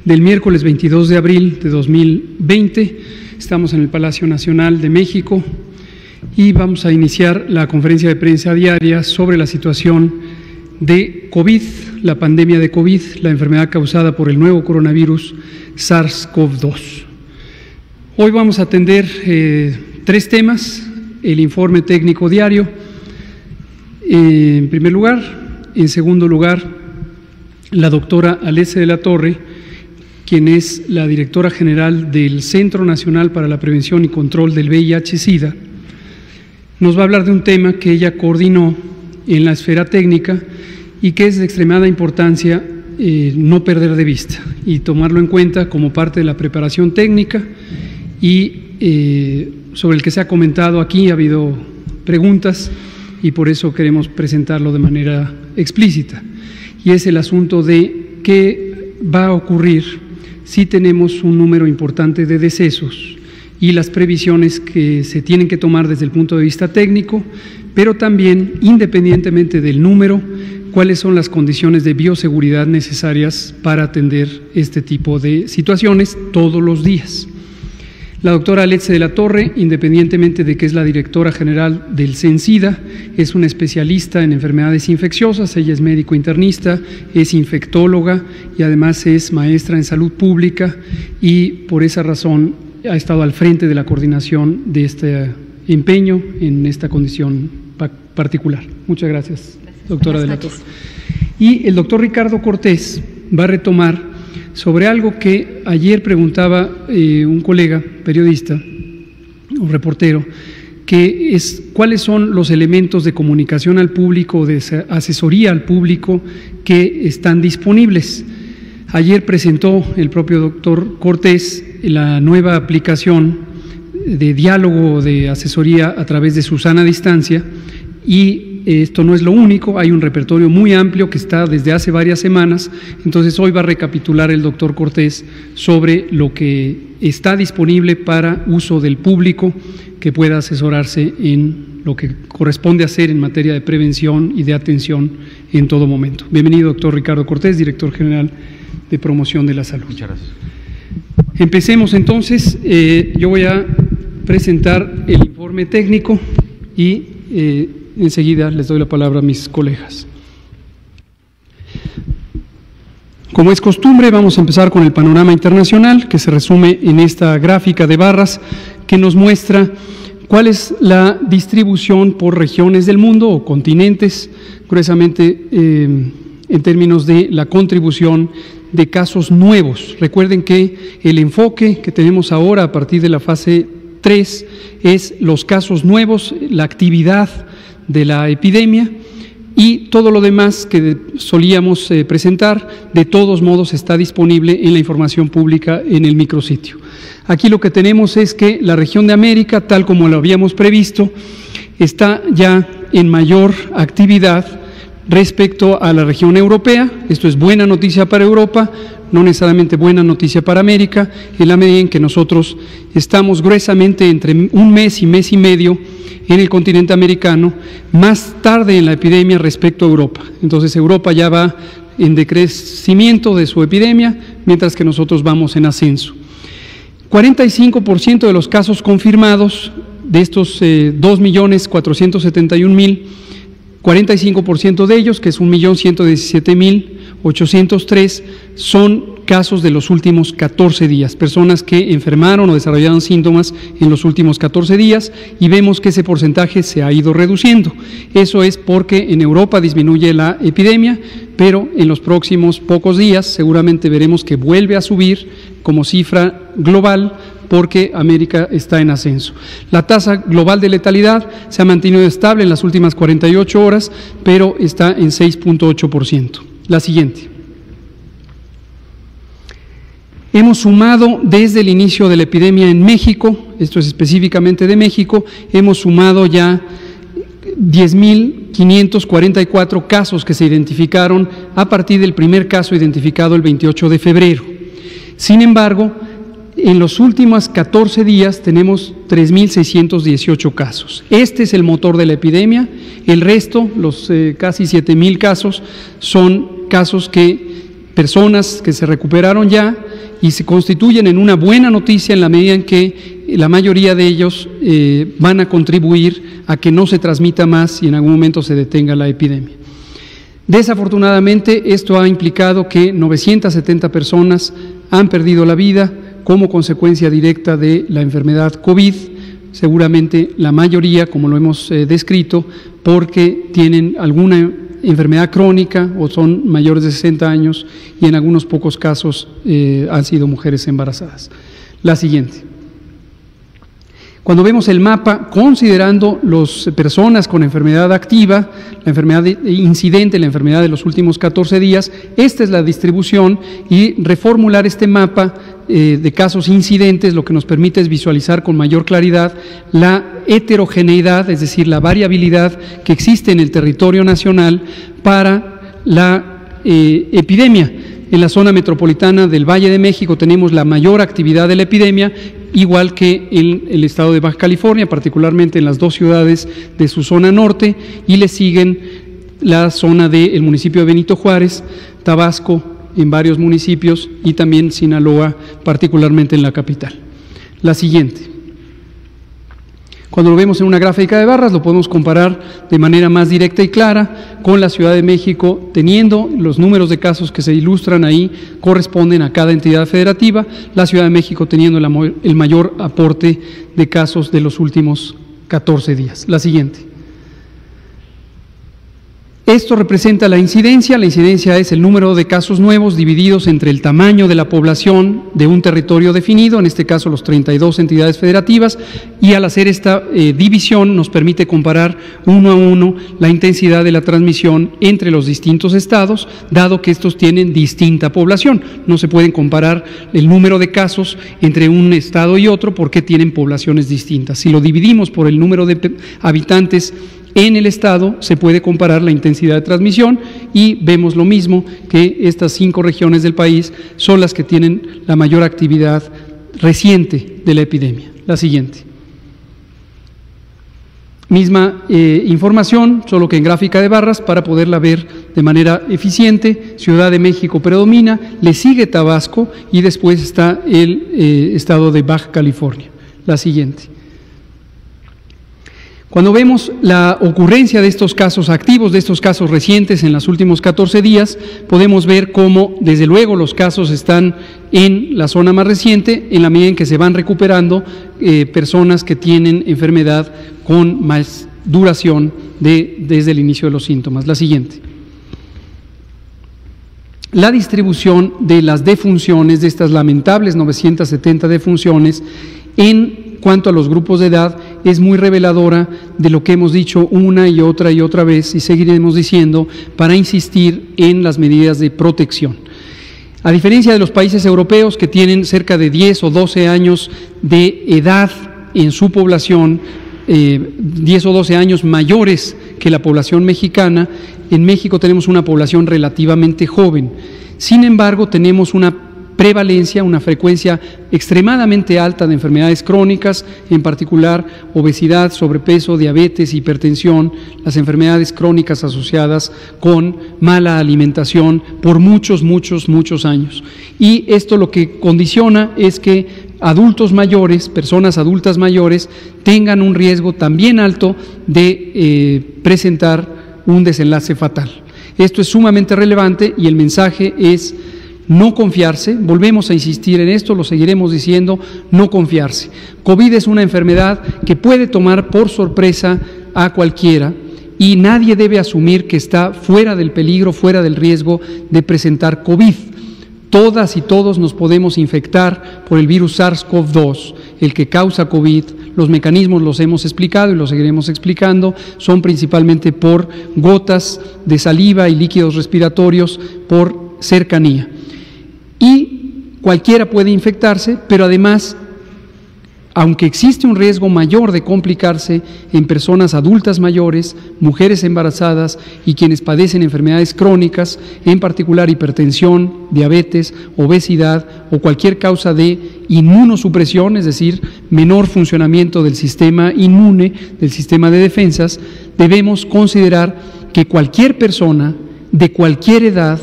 del miércoles 22 de abril de 2020. Estamos en el Palacio Nacional de México y vamos a iniciar la conferencia de prensa diaria sobre la situación de COVID, la pandemia de COVID, la enfermedad causada por el nuevo coronavirus SARS-CoV-2. Hoy vamos a atender 3 temas: el informe técnico diario, en primer lugar; en segundo lugar, la doctora Aletze de la Torre, quien es la directora general del Centro Nacional para la Prevención y Control del VIH-Sida, nos va a hablar de un tema que ella coordinó en la esfera técnica y que es de extremada importancia no perder de vista y tomarlo en cuenta como parte de la preparación técnica y sobre el que se ha comentado aquí, ha habido preguntas y por eso queremos presentarlo de manera explícita. Y es el asunto de qué va a ocurrir si tenemos un número importante de decesos y las previsiones que se tienen que tomar desde el punto de vista técnico, pero también, independientemente del número, cuáles son las condiciones de bioseguridad necesarias para atender este tipo de situaciones todos los días. La doctora Aletze de la Torre, independientemente de que es la directora general del CENSIDA, es una especialista en enfermedades infecciosas. Ella es médico internista, es infectóloga y además es maestra en salud pública y por esa razón ha estado al frente de la coordinación de este empeño en esta condición particular. Muchas gracias, doctora de la Torre. Y el doctor Ricardo Cortés va a retomar sobre algo que ayer preguntaba un colega periodista o reportero, que es cuáles son los elementos de comunicación al público, de asesoría al público que están disponibles. Ayer presentó el propio doctor Cortés la nueva aplicación de diálogo de asesoría a través de su sana distancia y esto no es lo único, hay un repertorio muy amplio que está desde hace varias semanas. Entonces hoy va a recapitular el doctor Cortés sobre lo que está disponible para uso del público que pueda asesorarse en lo que corresponde hacer en materia de prevención y de atención en todo momento. Bienvenido, doctor Ricardo Cortés, director general de Promoción de la Salud. Muchas gracias. Empecemos entonces. Yo voy a presentar el informe técnico y enseguida les doy la palabra a mis colegas. Como es costumbre, vamos a empezar con el panorama internacional, que se resume en esta gráfica de barras que nos muestra cuál es la distribución por regiones del mundo o continentes, gruesamente en términos de la contribución de casos nuevos. Recuerden que el enfoque que tenemos ahora a partir de la fase 3 es los casos nuevos, la actividad de la epidemia y todo lo demás que solíamos presentar, de todos modos está disponible en la información pública en el micrositio. Aquí lo que tenemos es que la región de América, tal como lo habíamos previsto, está ya en mayor actividad respecto a la región europea. Esto es buena noticia para Europa, no necesariamente buena noticia para América, en la medida en que nosotros estamos gruesamente entre un mes y medio en el continente americano, más tarde en la epidemia respecto a Europa. Entonces Europa ya va en decrecimiento de su epidemia, mientras que nosotros vamos en ascenso. 45% de los casos confirmados, de estos 2.471.000, 45% de ellos, que es 1.117.803, son casos de los últimos 14 días, personas que enfermaron o desarrollaron síntomas en los últimos 14 días, y vemos que ese porcentaje se ha ido reduciendo. Eso es porque en Europa disminuye la epidemia, pero en los próximos pocos días seguramente veremos que vuelve a subir como cifra global, porque América está en ascenso. La tasa global de letalidad se ha mantenido estable en las últimas 48 horas, pero está en 6.8%. La siguiente. Hemos sumado desde el inicio de la epidemia en México, esto es específicamente de México, hemos sumado ya 10.544 casos que se identificaron a partir del primer caso identificado el 28 de febrero. Sin embargo, en los últimos 14 días tenemos 3.618 casos. Este es el motor de la epidemia. El resto, los casi 7.000 casos, son casos que personas que se recuperaron ya y se constituyen en una buena noticia en la medida en que la mayoría de ellos van a contribuir a que no se transmita más y en algún momento se detenga la epidemia. Desafortunadamente, esto ha implicado que 970 personas han perdido la vida como consecuencia directa de la enfermedad COVID, seguramente la mayoría, como lo hemos descrito, porque tienen alguna enfermedad crónica o son mayores de 60 años y en algunos pocos casos han sido mujeres embarazadas. La siguiente. Cuando vemos el mapa, considerando las personas con enfermedad activa, la enfermedad incidente, la enfermedad de los últimos 14 días, esta es la distribución y reformular este mapa de casos incidentes lo que nos permite es visualizar con mayor claridad la heterogeneidad, es decir, la variabilidad que existe en el territorio nacional para la epidemia. En la zona metropolitana del Valle de México tenemos la mayor actividad de la epidemia, igual que en el estado de Baja California, particularmente en las dos ciudades de su zona norte, y le siguen la zona del municipio de Benito Juárez, Tabasco en varios municipios y también Sinaloa, particularmente en la capital. La siguiente. Cuando lo vemos en una gráfica de barras, lo podemos comparar de manera más directa y clara con la Ciudad de México, teniendo los números de casos que se ilustran ahí, corresponden a cada entidad federativa, la Ciudad de México teniendo el mayor aporte de casos de los últimos 14 días. La siguiente. Esto representa la incidencia es el número de casos nuevos divididos entre el tamaño de la población de un territorio definido, en este caso los 32 entidades federativas, y al hacer esta división nos permite comparar uno a uno la intensidad de la transmisión entre los distintos estados, dado que estos tienen distinta población. No se pueden comparar el número de casos entre un estado y otro porque tienen poblaciones distintas. Si lo dividimos por el número de habitantes en el estado, se puede comparar la intensidad de transmisión y vemos lo mismo, que estas 5 regiones del país son las que tienen la mayor actividad reciente de la epidemia. La siguiente. Misma información, solo que en gráfica de barras para poderla ver de manera eficiente. Ciudad de México predomina, le sigue Tabasco y después está el estado de Baja California. La siguiente. Cuando vemos la ocurrencia de estos casos activos, de estos casos recientes en los últimos 14 días, podemos ver cómo, desde luego, los casos están en la zona más reciente, en la medida en que se van recuperando personas que tienen enfermedad con más duración desde el inicio de los síntomas. La siguiente. La distribución de las defunciones, de estas lamentables 970 defunciones, en cuanto a los grupos de edad, es muy reveladora de lo que hemos dicho una y otra vez y seguiremos diciendo para insistir en las medidas de protección. A diferencia de los países europeos que tienen cerca de 10 o 12 años de edad en su población, 10 o 12 años mayores que la población mexicana, en México tenemos una población relativamente joven. Sin embargo, tenemos una prevalencia, una frecuencia extremadamente alta de enfermedades crónicas, en particular obesidad, sobrepeso, diabetes, hipertensión, las enfermedades crónicas asociadas con mala alimentación por muchos años. Y esto lo que condiciona es que adultos mayores, personas adultas mayores, tengan un riesgo también alto de presentar un desenlace fatal. Esto es sumamente relevante y el mensaje es no confiarse. Volvemos a insistir en esto, lo seguiremos diciendo, no confiarse. COVID es una enfermedad que puede tomar por sorpresa a cualquiera y nadie debe asumir que está fuera del peligro, fuera del riesgo de presentar COVID. Todas y todos nos podemos infectar por el virus SARS-CoV-2, el que causa COVID. Los mecanismos los hemos explicado y los seguiremos explicando, son principalmente por gotas de saliva y líquidos respiratorios por cercanía. Y cualquiera puede infectarse, pero además, aunque existe un riesgo mayor de complicarse en personas adultas mayores, mujeres embarazadas y quienes padecen enfermedades crónicas, en particular hipertensión, diabetes, obesidad o cualquier causa de inmunosupresión, es decir, menor funcionamiento del sistema inmune, del sistema de defensas, debemos considerar que cualquier persona de cualquier edad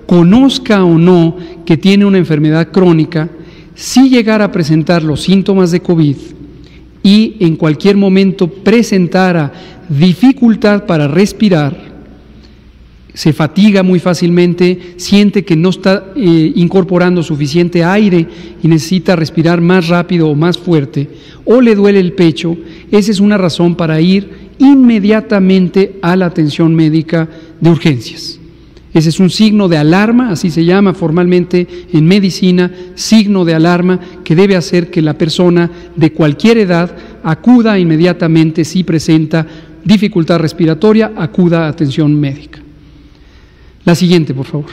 conozca o no que tiene una enfermedad crónica, si llegara a presentar los síntomas de COVID y en cualquier momento presentara dificultad para respirar, se fatiga muy fácilmente, siente que no está incorporando suficiente aire y necesita respirar más rápido o más fuerte, o le duele el pecho, esa es una razón para ir inmediatamente a la atención médica de urgencias. Ese es un signo de alarma, así se llama formalmente en medicina, signo de alarma que debe hacer que la persona de cualquier edad acuda inmediatamente si presenta dificultad respiratoria, acuda a atención médica. La siguiente, por favor.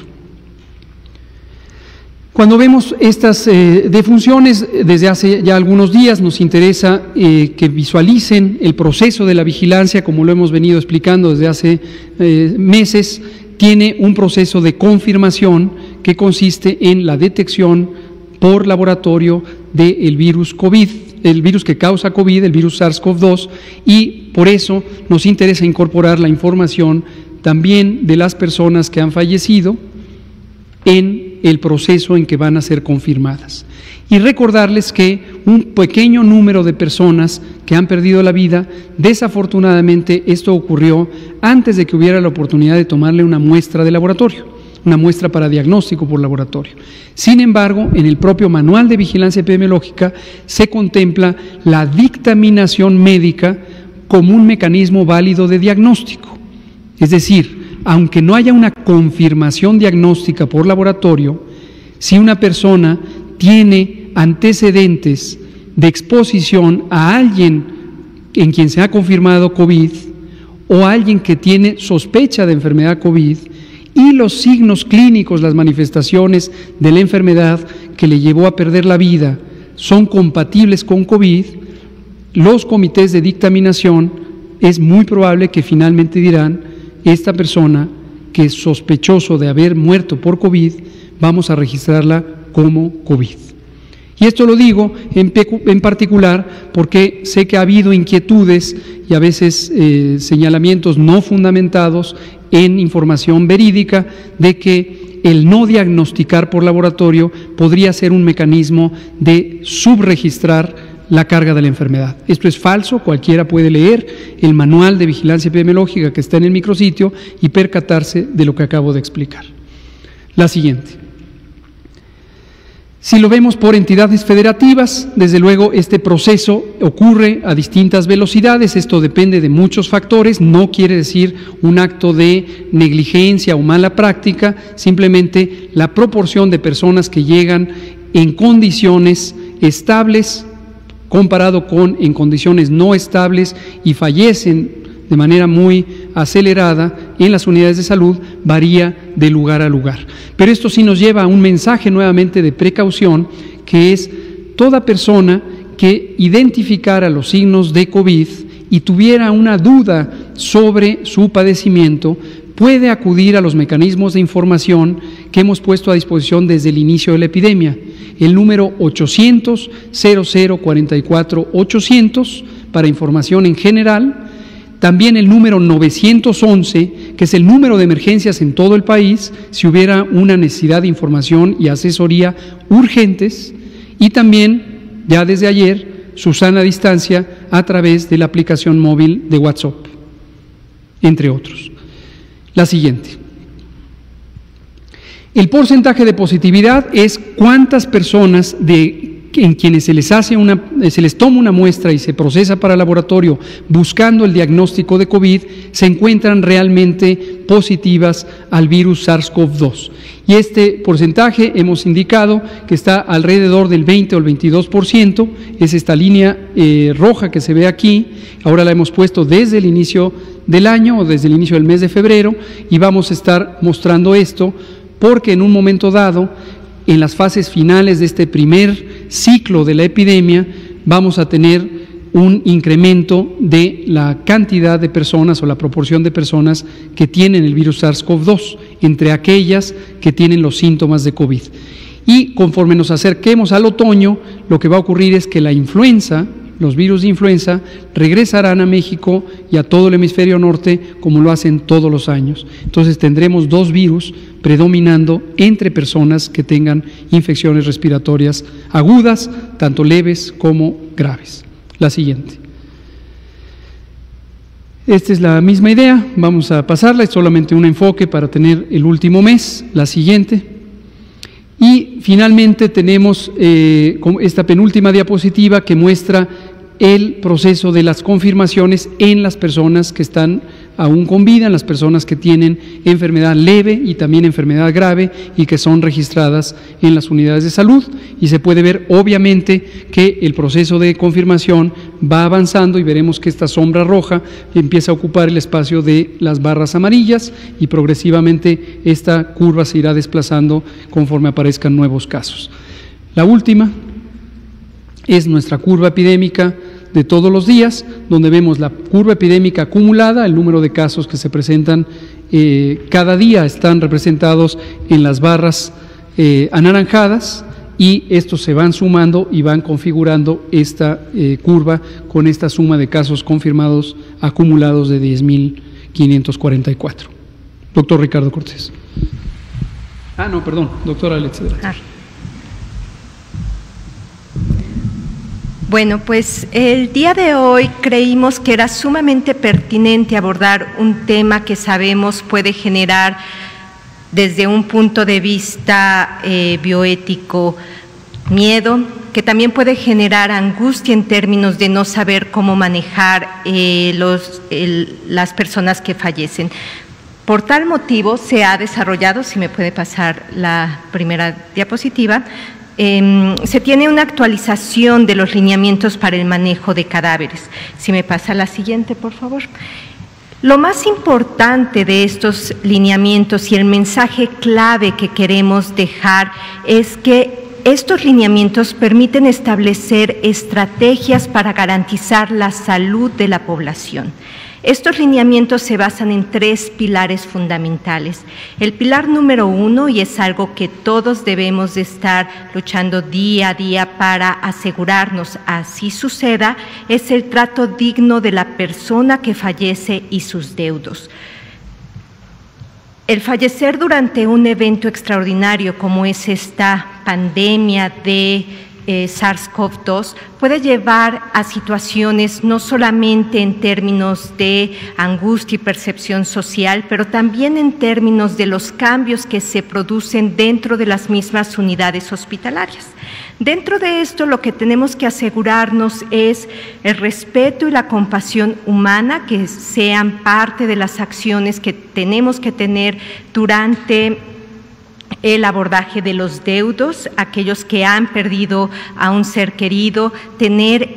Cuando vemos estas defunciones, desde hace ya algunos días nos interesa que visualicen el proceso de la vigilancia, como lo hemos venido explicando desde hace meses. Tiene un proceso de confirmación que consiste en la detección por laboratorio del virus COVID, el virus que causa COVID, el virus SARS-CoV-2, y por eso nos interesa incorporar la información también de las personas que han fallecido en el proceso en que van a ser confirmadas. Y recordarles que un pequeño número de personas que han perdido la vida, desafortunadamente esto ocurrió antes de que hubiera la oportunidad de tomarle una muestra de laboratorio, una muestra para diagnóstico por laboratorio. Sin embargo, en el propio Manual de Vigilancia Epidemiológica se contempla la dictaminación médica como un mecanismo válido de diagnóstico. Es decir, aunque no haya una confirmación diagnóstica por laboratorio, si una persona tiene antecedentes de exposición a alguien en quien se ha confirmado COVID o a alguien que tiene sospecha de enfermedad COVID y los signos clínicos, las manifestaciones de la enfermedad que le llevó a perder la vida son compatibles con COVID, los comités de dictaminación es muy probable que finalmente dirán: esta persona que es sospechoso de haber muerto por COVID, vamos a registrarla como COVID. Y esto lo digo en particular porque sé que ha habido inquietudes y a veces señalamientos no fundamentados en información verídica de que el no diagnosticar por laboratorio podría ser un mecanismo de subregistrar la carga de la enfermedad. Esto es falso, cualquiera puede leer el Manual de Vigilancia Epidemiológica que está en el micrositio y percatarse de lo que acabo de explicar. La siguiente. Si lo vemos por entidades federativas, desde luego este proceso ocurre a distintas velocidades, esto depende de muchos factores, no quiere decir un acto de negligencia o mala práctica, simplemente la proporción de personas que llegan en condiciones estables comparado con en condiciones no estables y fallecen de manera muy acelerada en las unidades de salud, varía de lugar a lugar. Pero esto sí nos lleva a un mensaje nuevamente de precaución, que es toda persona que identificara los signos de COVID y tuviera una duda sobre su padecimiento, puede acudir a los mecanismos de información que hemos puesto a disposición desde el inicio de la epidemia. El número 800-0044-800 para información en general, también el número 911, que es el número de emergencias en todo el país, si hubiera una necesidad de información y asesoría urgentes, y también, ya desde ayer, su sana distancia a través de la aplicación móvil de WhatsApp, entre otros. La siguiente. El porcentaje de positividad es cuántas personas en quienes se les toma una muestra y se procesa para laboratorio buscando el diagnóstico de COVID, se encuentran realmente positivas al virus SARS-CoV-2. Y este porcentaje hemos indicado que está alrededor del 20 o el 22%, es esta línea roja que se ve aquí, ahora la hemos puesto desde el inicio del año o desde el inicio del mes de febrero y vamos a estar mostrando esto porque en un momento dado, en las fases finales de este primer ciclo de la epidemia, vamos a tener un incremento de la cantidad de personas o la proporción de personas que tienen el virus SARS-CoV-2, entre aquellas que tienen los síntomas de COVID. Y conforme nos acerquemos al otoño, lo que va a ocurrir es que la influenza los virus de influenza regresarán a México y a todo el hemisferio norte como lo hacen todos los años. Entonces tendremos 2 virus predominando entre personas que tengan infecciones respiratorias agudas, tanto leves como graves. La siguiente. Esta es la misma idea, vamos a pasarla, es solamente un enfoque para tener el último mes. La siguiente. Y finalmente tenemos esta penúltima diapositiva que muestra el proceso de las confirmaciones en las personas que están aún con vida, en las personas que tienen enfermedad leve y también enfermedad grave y que son registradas en las unidades de salud. Y se puede ver obviamente que el proceso de confirmación va avanzando y veremos que esta sombra roja empieza a ocupar el espacio de las barras amarillas y progresivamente esta curva se irá desplazando conforme aparezcan nuevos casos. La última es nuestra curva epidémica de todos los días, donde vemos la curva epidémica acumulada, el número de casos que se presentan cada día están representados en las barras anaranjadas, y estos se van sumando y van configurando esta curva con esta suma de casos confirmados acumulados de 10.544. Doctor Ricardo Cortés. Doctora Alex. Bueno, pues el día de hoy creímos que era sumamente pertinente abordar un tema que sabemos puede generar desde un punto de vista bioético miedo, que también puede generar angustia en términos de no saber cómo manejar las personas que fallecen. Por tal motivo se ha desarrollado, si me puede pasar la primera diapositiva, se tiene una actualización de los lineamientos para el manejo de cadáveres. Si me pasa la siguiente, por favor. Lo más importante de estos lineamientos y el mensaje clave que queremos dejar es que estos lineamientos permiten establecer estrategias para garantizar la salud de la población. Estos lineamientos se basan en 3 pilares fundamentales. El pilar número 1, y es algo que todos debemos de estar luchando día a día para asegurarnos así suceda, es el trato digno de la persona que fallece y sus deudos. El fallecer durante un evento extraordinario como es esta pandemia de SARS-CoV-2 puede llevar a situaciones no solamente en términos de angustia y percepción social, pero también en términos de los cambios que se producen dentro de las mismas unidades hospitalarias. Dentro de esto, lo que tenemos que asegurarnos es el respeto y la compasión humana, que sean parte de las acciones que tenemos que tener durante el abordaje de los deudos, aquellos que han perdido a un ser querido, tener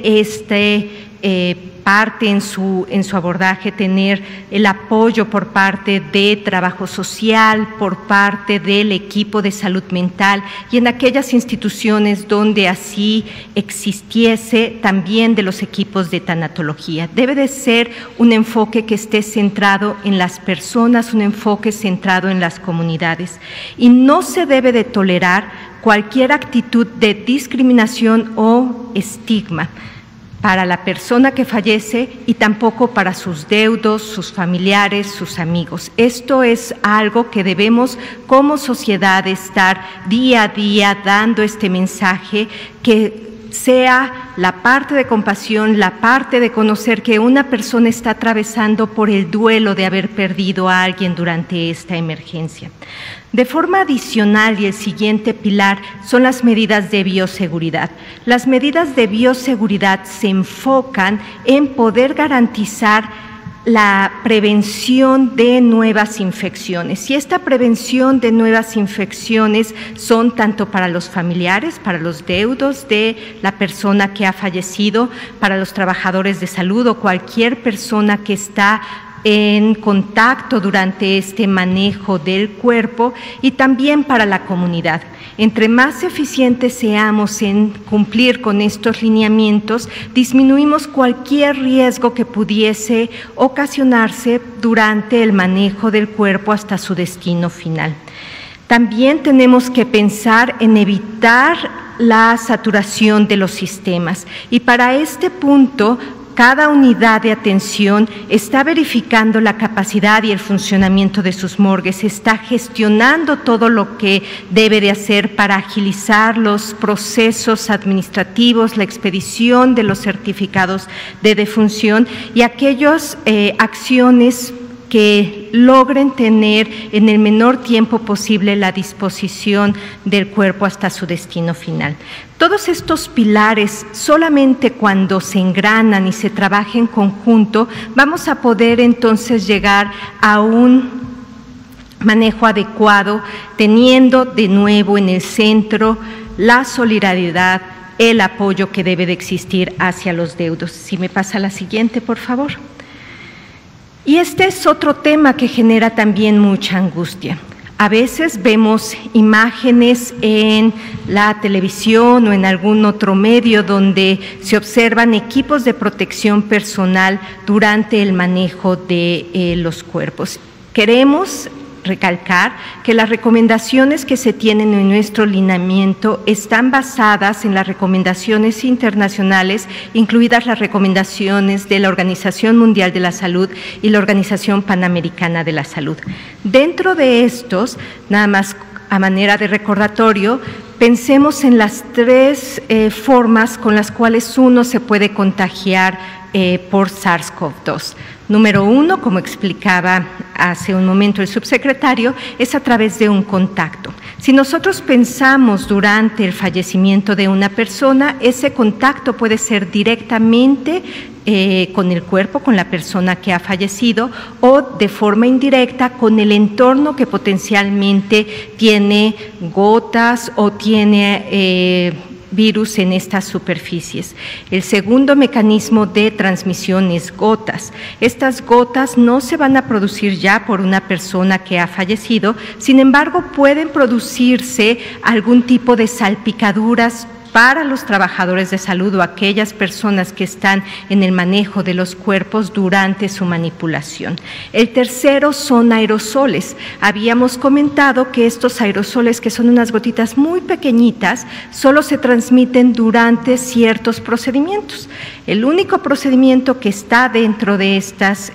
parte en su abordaje, tener el apoyo por parte de trabajo social, por parte del equipo de salud mental y en aquellas instituciones donde así existiese también de los equipos de tanatología. Debe de ser un enfoque que esté centrado en las personas, un enfoque centrado en las comunidades y no se debe de tolerar cualquier actitud de discriminación o estigma para la persona que fallece y tampoco para sus deudos, sus familiares, sus amigos. Esto es algo que debemos como sociedad estar día a día dando este mensaje, que sea la parte de compasión, la parte de conocer que una persona está atravesando por el duelo de haber perdido a alguien durante esta emergencia. De forma adicional, y el siguiente pilar, son las medidas de bioseguridad. Las medidas de bioseguridad se enfocan en poder garantizar la prevención de nuevas infecciones. Y esta prevención de nuevas infecciones son tanto para los familiares, para los deudos de la persona que ha fallecido, para los trabajadores de salud o cualquier persona que está en contacto durante este manejo del cuerpo y también para la comunidad. Entre más eficientes seamos en cumplir con estos lineamientos, disminuimos cualquier riesgo que pudiese ocasionarse durante el manejo del cuerpo hasta su destino final. También tenemos que pensar en evitar la saturación de los sistemas. Y para este punto, cada unidad de atención está verificando la capacidad y el funcionamiento de sus morgues, está gestionando todo lo que debe de hacer para agilizar los procesos administrativos, la expedición de los certificados de defunción y aquellas acciones que logren tener en el menor tiempo posible la disposición del cuerpo hasta su destino final. Todos estos pilares, solamente cuando se engranan y se trabaja en conjunto, vamos a poder entonces llegar a un manejo adecuado, teniendo de nuevo en el centro la solidaridad, el apoyo que debe de existir hacia los deudos. Si me pasa la siguiente, por favor. Y este es otro tema que genera también mucha angustia. A veces vemos imágenes en la televisión o en algún otro medio donde se observan equipos de protección personal durante el manejo de los cuerpos. Queremos recalcar que las recomendaciones que se tienen en nuestro lineamiento están basadas en las recomendaciones internacionales, incluidas las recomendaciones de la Organización Mundial de la Salud y la Organización Panamericana de la Salud. Dentro de estos, nada más a manera de recordatorio, pensemos en las tres formas con las cuales uno se puede contagiar por SARS-CoV-2. Número uno, como explicaba hace un momento el subsecretario, es a través de un contacto. Si nosotros pensamos durante el fallecimiento de una persona, ese contacto puede ser directamente con el cuerpo, con la persona que ha fallecido, o de forma indirecta con el entorno que potencialmente tiene gotas o tiene virus en estas superficies. El segundo mecanismo de transmisión es gotas. Estas gotas no se van a producir ya por una persona que ha fallecido, sin embargo pueden producirse algún tipo de salpicaduras para los trabajadores de salud o aquellas personas que están en el manejo de los cuerpos durante su manipulación. El tercero son aerosoles. Habíamos comentado que estos aerosoles, que son unas gotitas muy pequeñitas, solo se transmiten durante ciertos procedimientos. El único procedimiento que está dentro de estas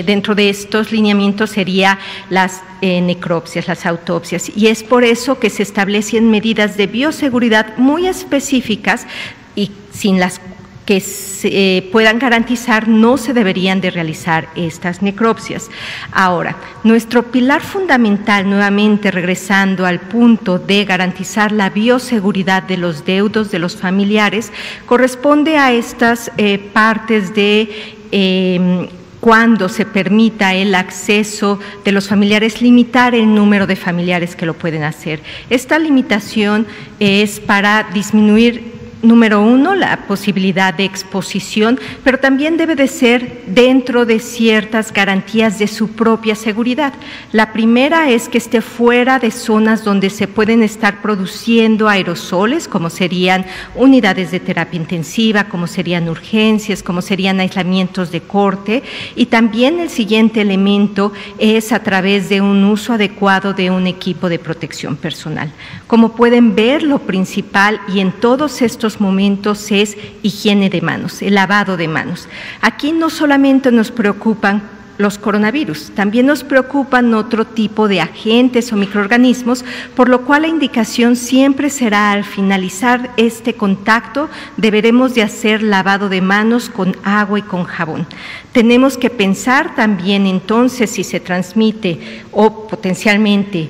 dentro de estos lineamientos sería las necropsias, las autopsias, y es por eso que se establecen medidas de bioseguridad muy específicas y sin las que se puedan garantizar no se deberían de realizar estas necropsias. Ahora, nuestro pilar fundamental, nuevamente regresando al punto de garantizar la bioseguridad de los deudos de los familiares, corresponde a estas partes de cuando se permita el acceso de los familiares, limitar el número de familiares que lo pueden hacer. Esta limitación es para disminuir, número uno, la posibilidad de exposición, pero también debe de ser dentro de ciertas garantías de su propia seguridad. La primera es que esté fuera de zonas donde se pueden estar produciendo aerosoles, como serían unidades de terapia intensiva, como serían urgencias, como serían aislamientos de corte, y también el siguiente elemento es a través de un uso adecuado de un equipo de protección personal. Como pueden ver, lo principal y en todos estos momentos es higiene de manos, el lavado de manos. Aquí no solamente nos preocupan los coronavirus, también nos preocupan otro tipo de agentes o microorganismos, por lo cual la indicación siempre será al finalizar este contacto deberemos de hacer lavado de manos con agua y con jabón. Tenemos que pensar también entonces si se transmite o potencialmente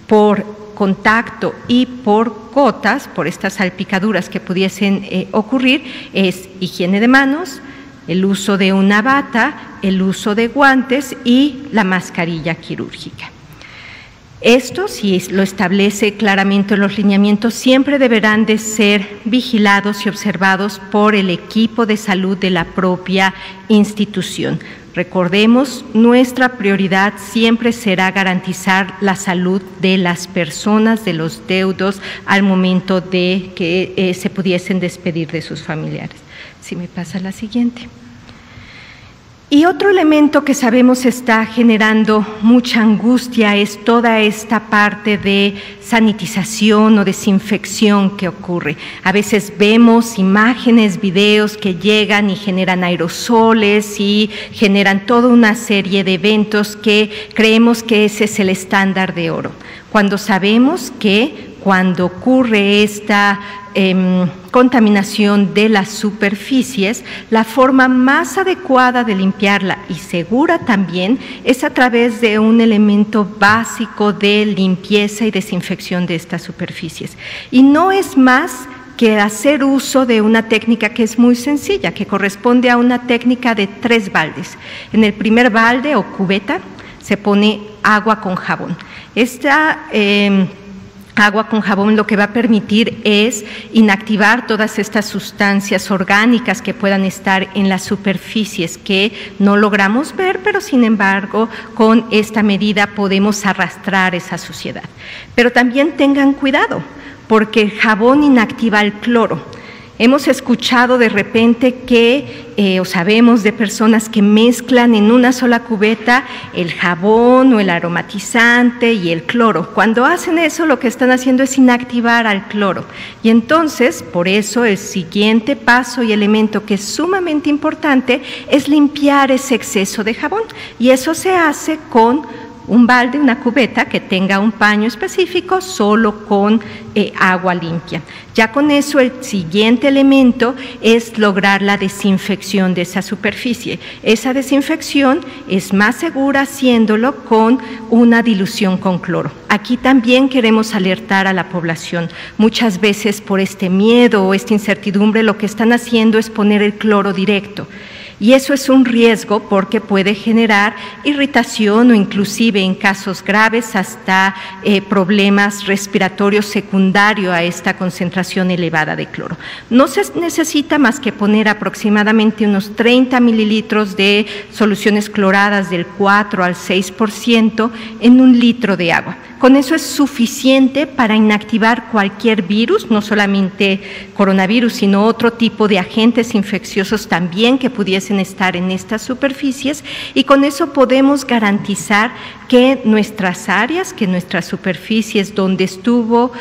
por contacto y por gotas, por estas salpicaduras que pudiesen ocurrir, es higiene de manos, el uso de una bata, el uso de guantes y la mascarilla quirúrgica. Esto, si lo establece claramente en los lineamientos, siempre deberán de ser vigilados y observados por el equipo de salud de la propia institución. Recordemos, nuestra prioridad siempre será garantizar la salud de las personas, de los deudos, al momento de que se pudiesen despedir de sus familiares. Si me pasa la siguiente. Y otro elemento que sabemos está generando mucha angustia es toda esta parte de sanitización o desinfección que ocurre. A veces vemos imágenes, videos que llegan y generan aerosoles y generan toda una serie de eventos que creemos que ese es el estándar de oro, cuando sabemos que cuando ocurre esta contaminación de las superficies, la forma más adecuada de limpiarla y segura también es a través de un elemento básico de limpieza y desinfección de estas superficies. Y no es más que hacer uso de una técnica que es muy sencilla, que corresponde a una técnica de 3 baldes. En el primer balde o cubeta se pone agua con jabón. Esta agua con jabón lo que va a permitir es inactivar todas estas sustancias orgánicas que puedan estar en las superficies que no logramos ver, pero sin embargo con esta medida podemos arrastrar esa suciedad. Pero también tengan cuidado, porque el jabón inactiva el cloro. Hemos escuchado de repente que, o sabemos de personas que mezclan en una sola cubeta el jabón o el aromatizante y el cloro. Cuando hacen eso, lo que están haciendo es inactivar al cloro. Y entonces, por eso, el siguiente paso y elemento que es sumamente importante es limpiar ese exceso de jabón. Y eso se hace con un balde, una cubeta que tenga un paño específico solo con agua limpia. Ya con eso el siguiente elemento es lograr la desinfección de esa superficie. Esa desinfección es más segura haciéndolo con una dilución con cloro. Aquí también queremos alertar a la población. Muchas veces por este miedo o esta incertidumbre lo que están haciendo es poner el cloro directo. Y eso es un riesgo porque puede generar irritación o inclusive en casos graves hasta problemas respiratorios secundarios a esta concentración elevada de cloro. No se necesita más que poner aproximadamente unos 30 mililitros de soluciones cloradas del 4 al 6% en 1 litro de agua. Con eso es suficiente para inactivar cualquier virus, no solamente coronavirus, sino otro tipo de agentes infecciosos también que pudiesen estar en estas superficies, y con eso podemos garantizar que nuestras áreas, que nuestras superficies donde estuvo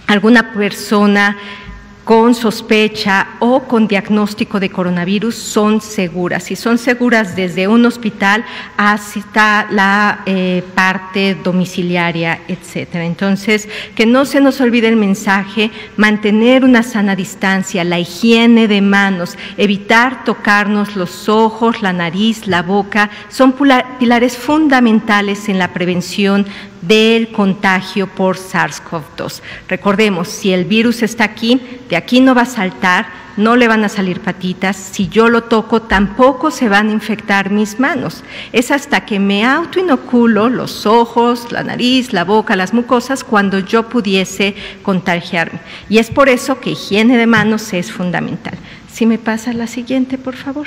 alguna persona con sospecha o con diagnóstico de coronavirus son seguras, y son seguras desde un hospital hasta la parte domiciliaria, etcétera. Entonces, que no se nos olvide el mensaje, mantener una sana distancia, la higiene de manos, evitar tocarnos los ojos, la nariz, la boca, son pilares fundamentales en la prevención del contagio por SARS-CoV-2. Recordemos, si el virus está aquí, de aquí no va a saltar, no le van a salir patitas, si yo lo toco tampoco se van a infectar mis manos. Es hasta que me autoinoculo los ojos, la nariz, la boca, las mucosas, cuando yo pudiese contagiarme. Y es por eso que higiene de manos es fundamental. Si me pasa la siguiente, por favor.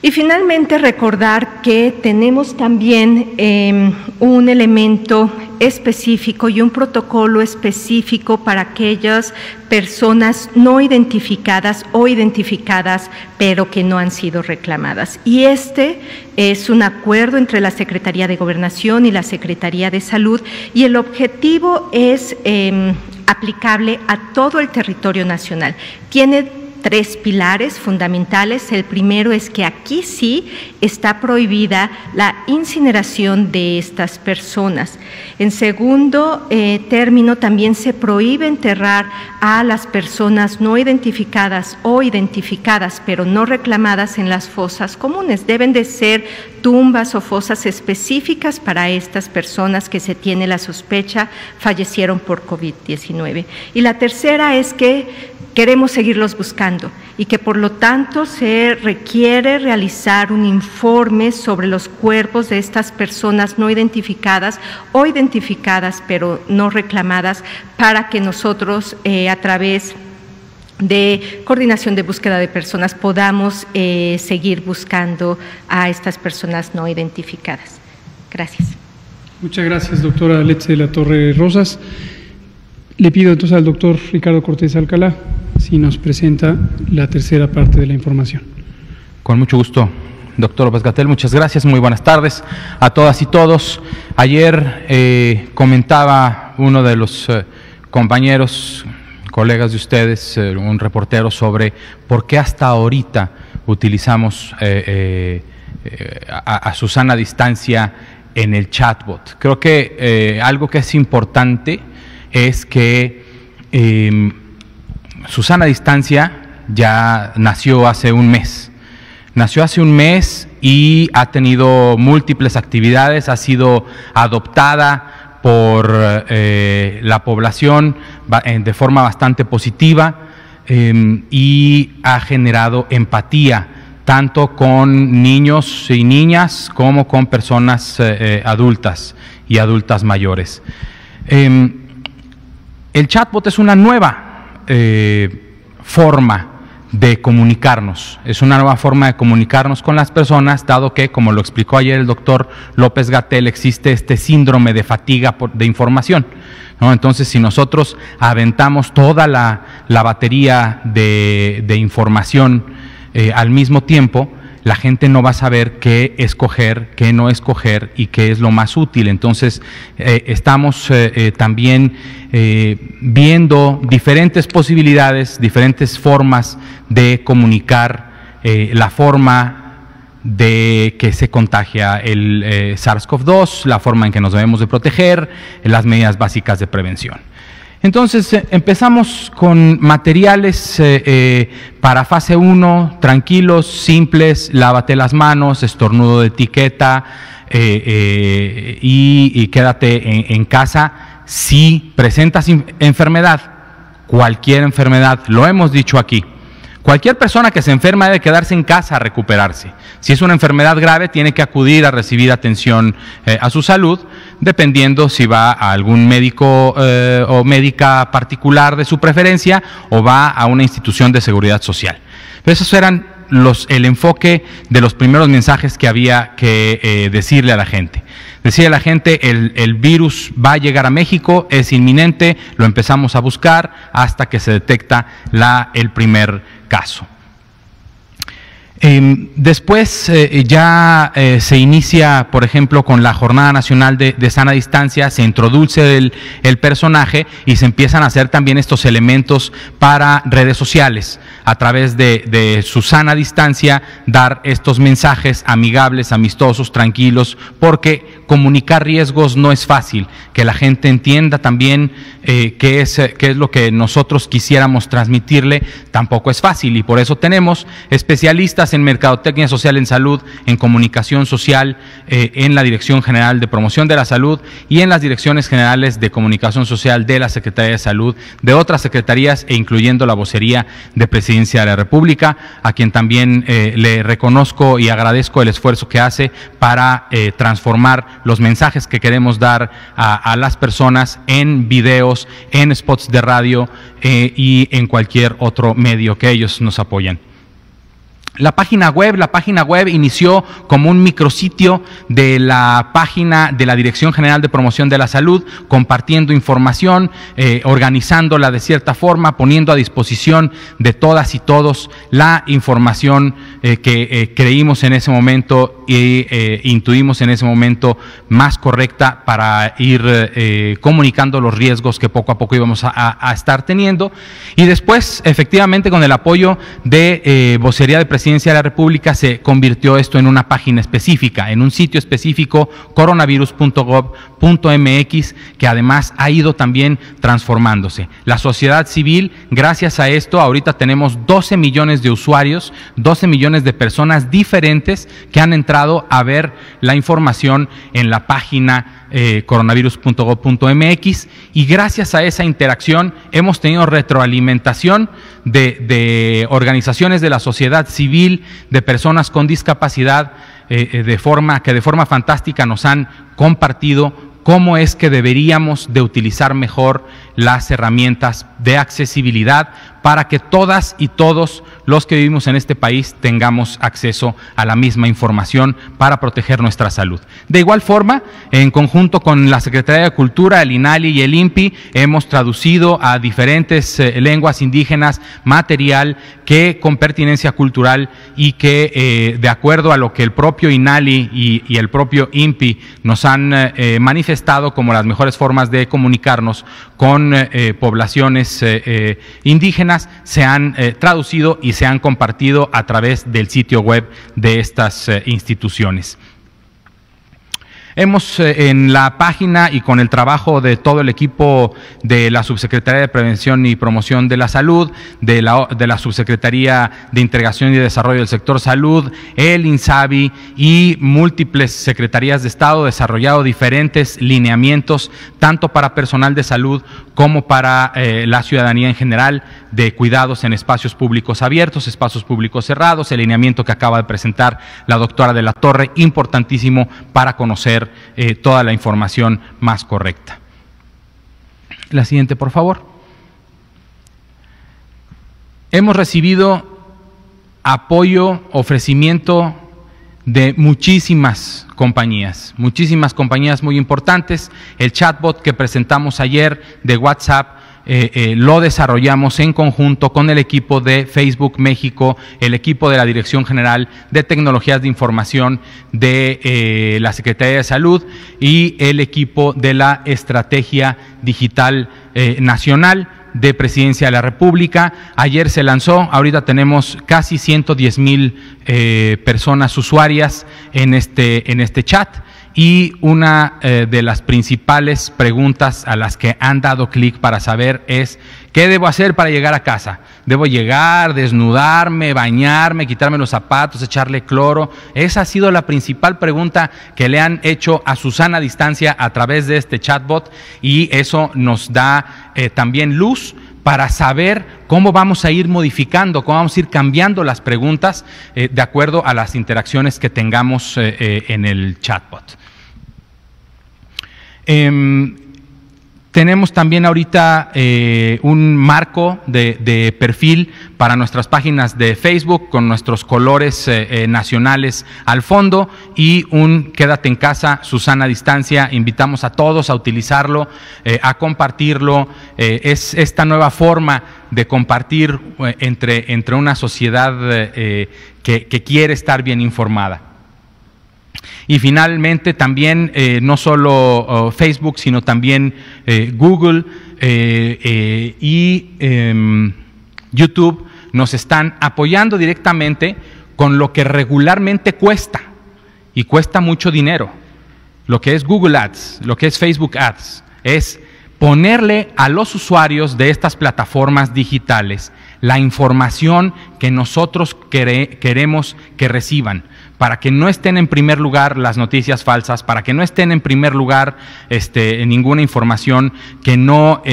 Y finalmente recordar que tenemos también un elemento específico y un protocolo específico para aquellas personas no identificadas o identificadas pero que no han sido reclamadas. Y este es un acuerdo entre la Secretaría de Gobernación y la Secretaría de Salud, y el objetivo es aplicable a todo el territorio nacional. Tiene 3 pilares fundamentales. El primero es que aquí sí está prohibida la incineración de estas personas. En segundo término, también se prohíbe enterrar a las personas no identificadas o identificadas pero no reclamadas en las fosas comunes. Deben de ser tumbas o fosas específicas para estas personas que se tiene la sospecha fallecieron por COVID-19. Y la tercera es que queremos seguirlos buscando y que por lo tanto se requiere realizar un informe sobre los cuerpos de estas personas no identificadas o identificadas pero no reclamadas, para que nosotros a través de coordinación de búsqueda de personas podamos seguir buscando a estas personas no identificadas. Gracias. Muchas gracias, doctora Letze de la Torre Rosas. Le pido entonces al doctor Ricardo Cortés Alcalá si nos presenta la tercera parte de la información. Con mucho gusto, doctor López-Gatell. Muchas gracias, muy buenas tardes a todas y todos. Ayer comentaba uno de los compañeros, colegas de ustedes, un reportero, sobre por qué hasta ahorita utilizamos a Susana Distancia en el chatbot. Creo que algo que es importante es que Susana Distancia ya nació hace un mes. Nació hace un mes y ha tenido múltiples actividades, ha sido adoptada por la población de forma bastante positiva y ha generado empatía tanto con niños y niñas como con personas adultas y adultas mayores. El chatbot es una nueva forma de comunicarnos, es una nueva forma de comunicarnos con las personas, dado que, como lo explicó ayer el doctor López-Gatell, existe este síndrome de fatiga de información, ¿no? Entonces, si nosotros aventamos toda la batería de información al mismo tiempo, la gente no va a saber qué escoger, qué no escoger y qué es lo más útil. Entonces, estamos también viendo diferentes posibilidades, diferentes formas de comunicar la forma de que se contagia el SARS-CoV-2, la forma en que nos debemos de proteger, las medidas básicas de prevención. Entonces, empezamos con materiales para fase 1, tranquilos, simples, lávate las manos, estornudo de etiqueta y quédate en casa. Si presentas enfermedad, cualquier enfermedad, lo hemos dicho aquí, cualquier persona que se enferma debe quedarse en casa a recuperarse. Si es una enfermedad grave, tiene que acudir a recibir atención a su salud, dependiendo si va a algún médico o médica particular de su preferencia o va a una institución de seguridad social. Pero esos eran el enfoque de los primeros mensajes que había que decirle a la gente. Decirle a la gente, el virus va a llegar a México, es inminente, lo empezamos a buscar hasta que se detecta el primer caso. Después ya se inicia, por ejemplo, con la Jornada Nacional de Sana Distancia, se introduce el personaje y se empiezan a hacer también estos elementos para redes sociales, a través de su sana distancia, dar estos mensajes amigables, amistosos, tranquilos, porque comunicar riesgos no es fácil, que la gente entienda también qué es lo que nosotros quisiéramos transmitirle, tampoco es fácil, y por eso tenemos especialistas en mercadotecnia social en salud, en comunicación social, en la Dirección General de Promoción de la Salud y en las Direcciones Generales de Comunicación Social de la Secretaría de Salud, de otras secretarías e incluyendo la vocería de Presidencia de la República, a quien también le reconozco y agradezco el esfuerzo que hace para transformar los mensajes que queremos dar a las personas en videos, en spots de radio y en cualquier otro medio que ellos nos apoyan. La página web inició como un micrositio de la página de la Dirección General de Promoción de la Salud, compartiendo información, organizándola de cierta forma, poniendo a disposición de todas y todos la información que creímos en ese momento e intuimos en ese momento más correcta para ir comunicando los riesgos que poco a poco íbamos a estar teniendo. Y después, efectivamente, con el apoyo de vocería de Presidencia de la República, se convirtió esto en una página específica, en un sitio específico, coronavirus.gov.mx, que además ha ido también transformándose. La sociedad civil, gracias a esto, ahorita tenemos 12 millones de usuarios, 12 millones de personas diferentes que han entrado a ver la información en la página coronavirus.gov.mx, y gracias a esa interacción hemos tenido retroalimentación de organizaciones de la sociedad civil, de personas con discapacidad, de forma fantástica nos han compartido cómo es que deberíamos de utilizar mejor las herramientas de accesibilidad para que todas y todos los que vivimos en este país tengamos acceso a la misma información para proteger nuestra salud. De igual forma, en conjunto con la Secretaría de Cultura, el INALI y el INPI, hemos traducido a diferentes lenguas indígenas material que con pertinencia cultural y que de acuerdo a lo que el propio INALI y el propio INPI nos han manifestado como las mejores formas de comunicarnos con poblaciones indígenas, se han traducido y se han compartido a través del sitio web de estas instituciones. Hemos en la página y con el trabajo de todo el equipo de la Subsecretaría de Prevención y Promoción de la Salud, de la Subsecretaría de Integración y Desarrollo del Sector Salud, el INSABI y múltiples secretarías de Estado, desarrollado diferentes lineamientos, tanto para personal de salud como para la ciudadanía en general, de cuidados en espacios públicos abiertos, espacios públicos cerrados, el lineamiento que acaba de presentar la doctora de la Torre, importantísimo para conocer toda la información más correcta. La siguiente, por favor. Hemos recibido apoyo, ofrecimiento de muchísimas compañías muy importantes. El chatbot que presentamos ayer de WhatsApp lo desarrollamos en conjunto con el equipo de Facebook México, el equipo de la Dirección General de Tecnologías de Información de la Secretaría de Salud y el equipo de la Estrategia Digital Nacional de Presidencia de la República. Ayer se lanzó, ahorita tenemos casi 110,000 personas usuarias en este chat. Y una de las principales preguntas a las que han dado clic para saber es: ¿qué debo hacer para llegar a casa? ¿Debo llegar, desnudarme, bañarme, quitarme los zapatos, echarle cloro? Esa ha sido la principal pregunta que le han hecho a Susana Distancia a través de este chatbot, y eso nos da también luz para saber cómo vamos a ir modificando, cómo vamos a ir cambiando las preguntas de acuerdo a las interacciones que tengamos en el chatbot. Tenemos también ahorita un marco de perfil para nuestras páginas de Facebook con nuestros colores nacionales al fondo y un Quédate en casa, Susana Distancia. Invitamos a todos a utilizarlo, a compartirlo. Es esta nueva forma de compartir entre una sociedad que quiere estar bien informada. Y finalmente también no solo Facebook, sino también Google y YouTube nos están apoyando directamente con lo que regularmente cuesta, y cuesta mucho dinero. Lo que es Google Ads, lo que es Facebook Ads, es ponerle a los usuarios de estas plataformas digitales la información que nosotros queremos que reciban, para que no estén en primer lugar las noticias falsas, para que no estén en primer lugar ninguna información que no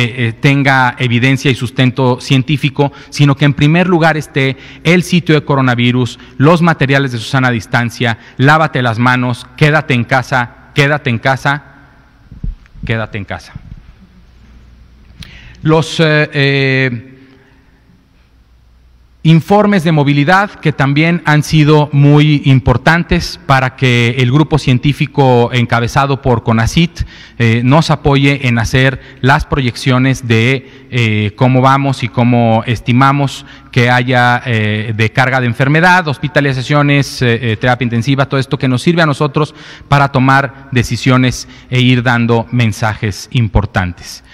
tenga evidencia y sustento científico, sino que en primer lugar esté el sitio de coronavirus, los materiales de Susana Distancia, lávate las manos, quédate en casa, quédate en casa, quédate en casa. Los informes de movilidad, que también han sido muy importantes para que el grupo científico encabezado por CONACYT nos apoye en hacer las proyecciones de cómo vamos y cómo estimamos que haya de carga de enfermedad, hospitalizaciones, terapia intensiva, todo esto que nos sirve a nosotros para tomar decisiones e ir dando mensajes importantes.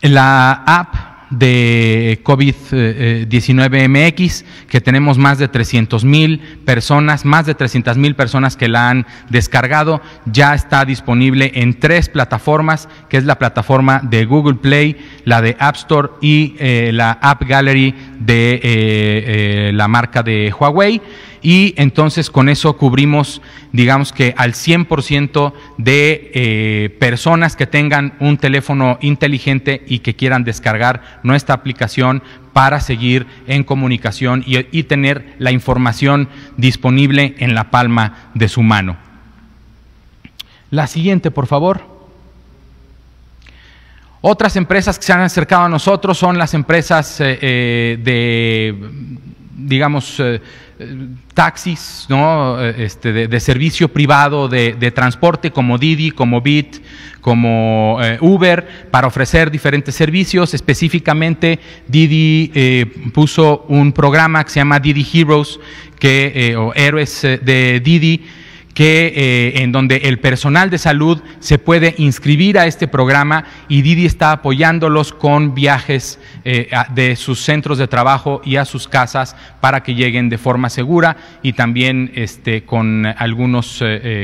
La app de COVID-19 MX, que tenemos más de 300,000 personas, más de 300,000 personas que la han descargado, ya está disponible en 3 plataformas, que es la plataforma de Google Play, la de App Store y la App Gallery de la marca de Huawei. Y entonces con eso cubrimos, digamos que al 100% de personas que tengan un teléfono inteligente y que quieran descargar nuestra aplicación para seguir en comunicación y tener la información disponible en la palma de su mano. La siguiente, por favor. Otras empresas que se han acercado a nosotros son las empresas taxis, ¿no? de servicio privado de transporte, como Didi, como Bit, como Uber, para ofrecer diferentes servicios. Específicamente, Didi puso un programa que se llama Didi Heroes, o Héroes de Didi, en donde el personal de salud se puede inscribir a este programa, y Didi está apoyándolos con viajes de sus centros de trabajo y a sus casas para que lleguen de forma segura, y también con algunos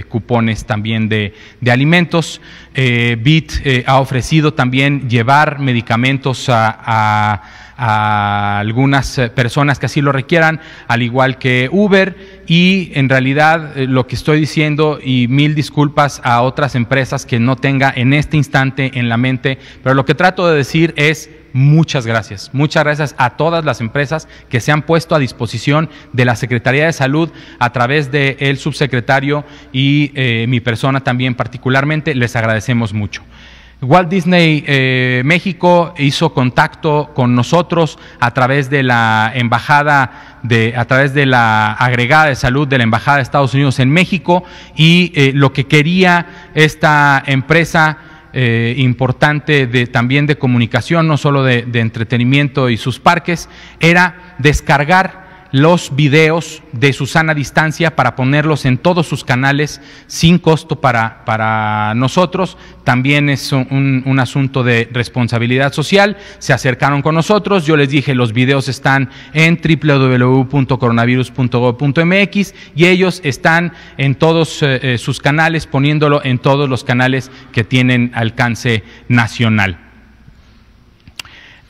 cupones también de alimentos. Bit ha ofrecido también llevar medicamentos a algunas personas que así lo requieran, al igual que Uber. Y en realidad lo que estoy diciendo, y mil disculpas a otras empresas que no tenga en este instante en la mente, pero lo que trato de decir es muchas gracias a todas las empresas que se han puesto a disposición de la Secretaría de Salud a través del subsecretario y mi persona también particularmente. Les agradecemos mucho. Walt Disney México hizo contacto con nosotros a través de la embajada, a través de la agregada de salud de la Embajada de Estados Unidos en México, y lo que quería esta empresa importante también de comunicación, no solo de entretenimiento y sus parques, era descargar los videos de su sana distancia para ponerlos en todos sus canales sin costo para nosotros. También es un asunto de responsabilidad social. Se acercaron con nosotros, yo les dije, los videos están en www.coronavirus.gov.mx, y ellos están en todos sus canales, poniéndolo en todos los canales que tienen alcance nacional.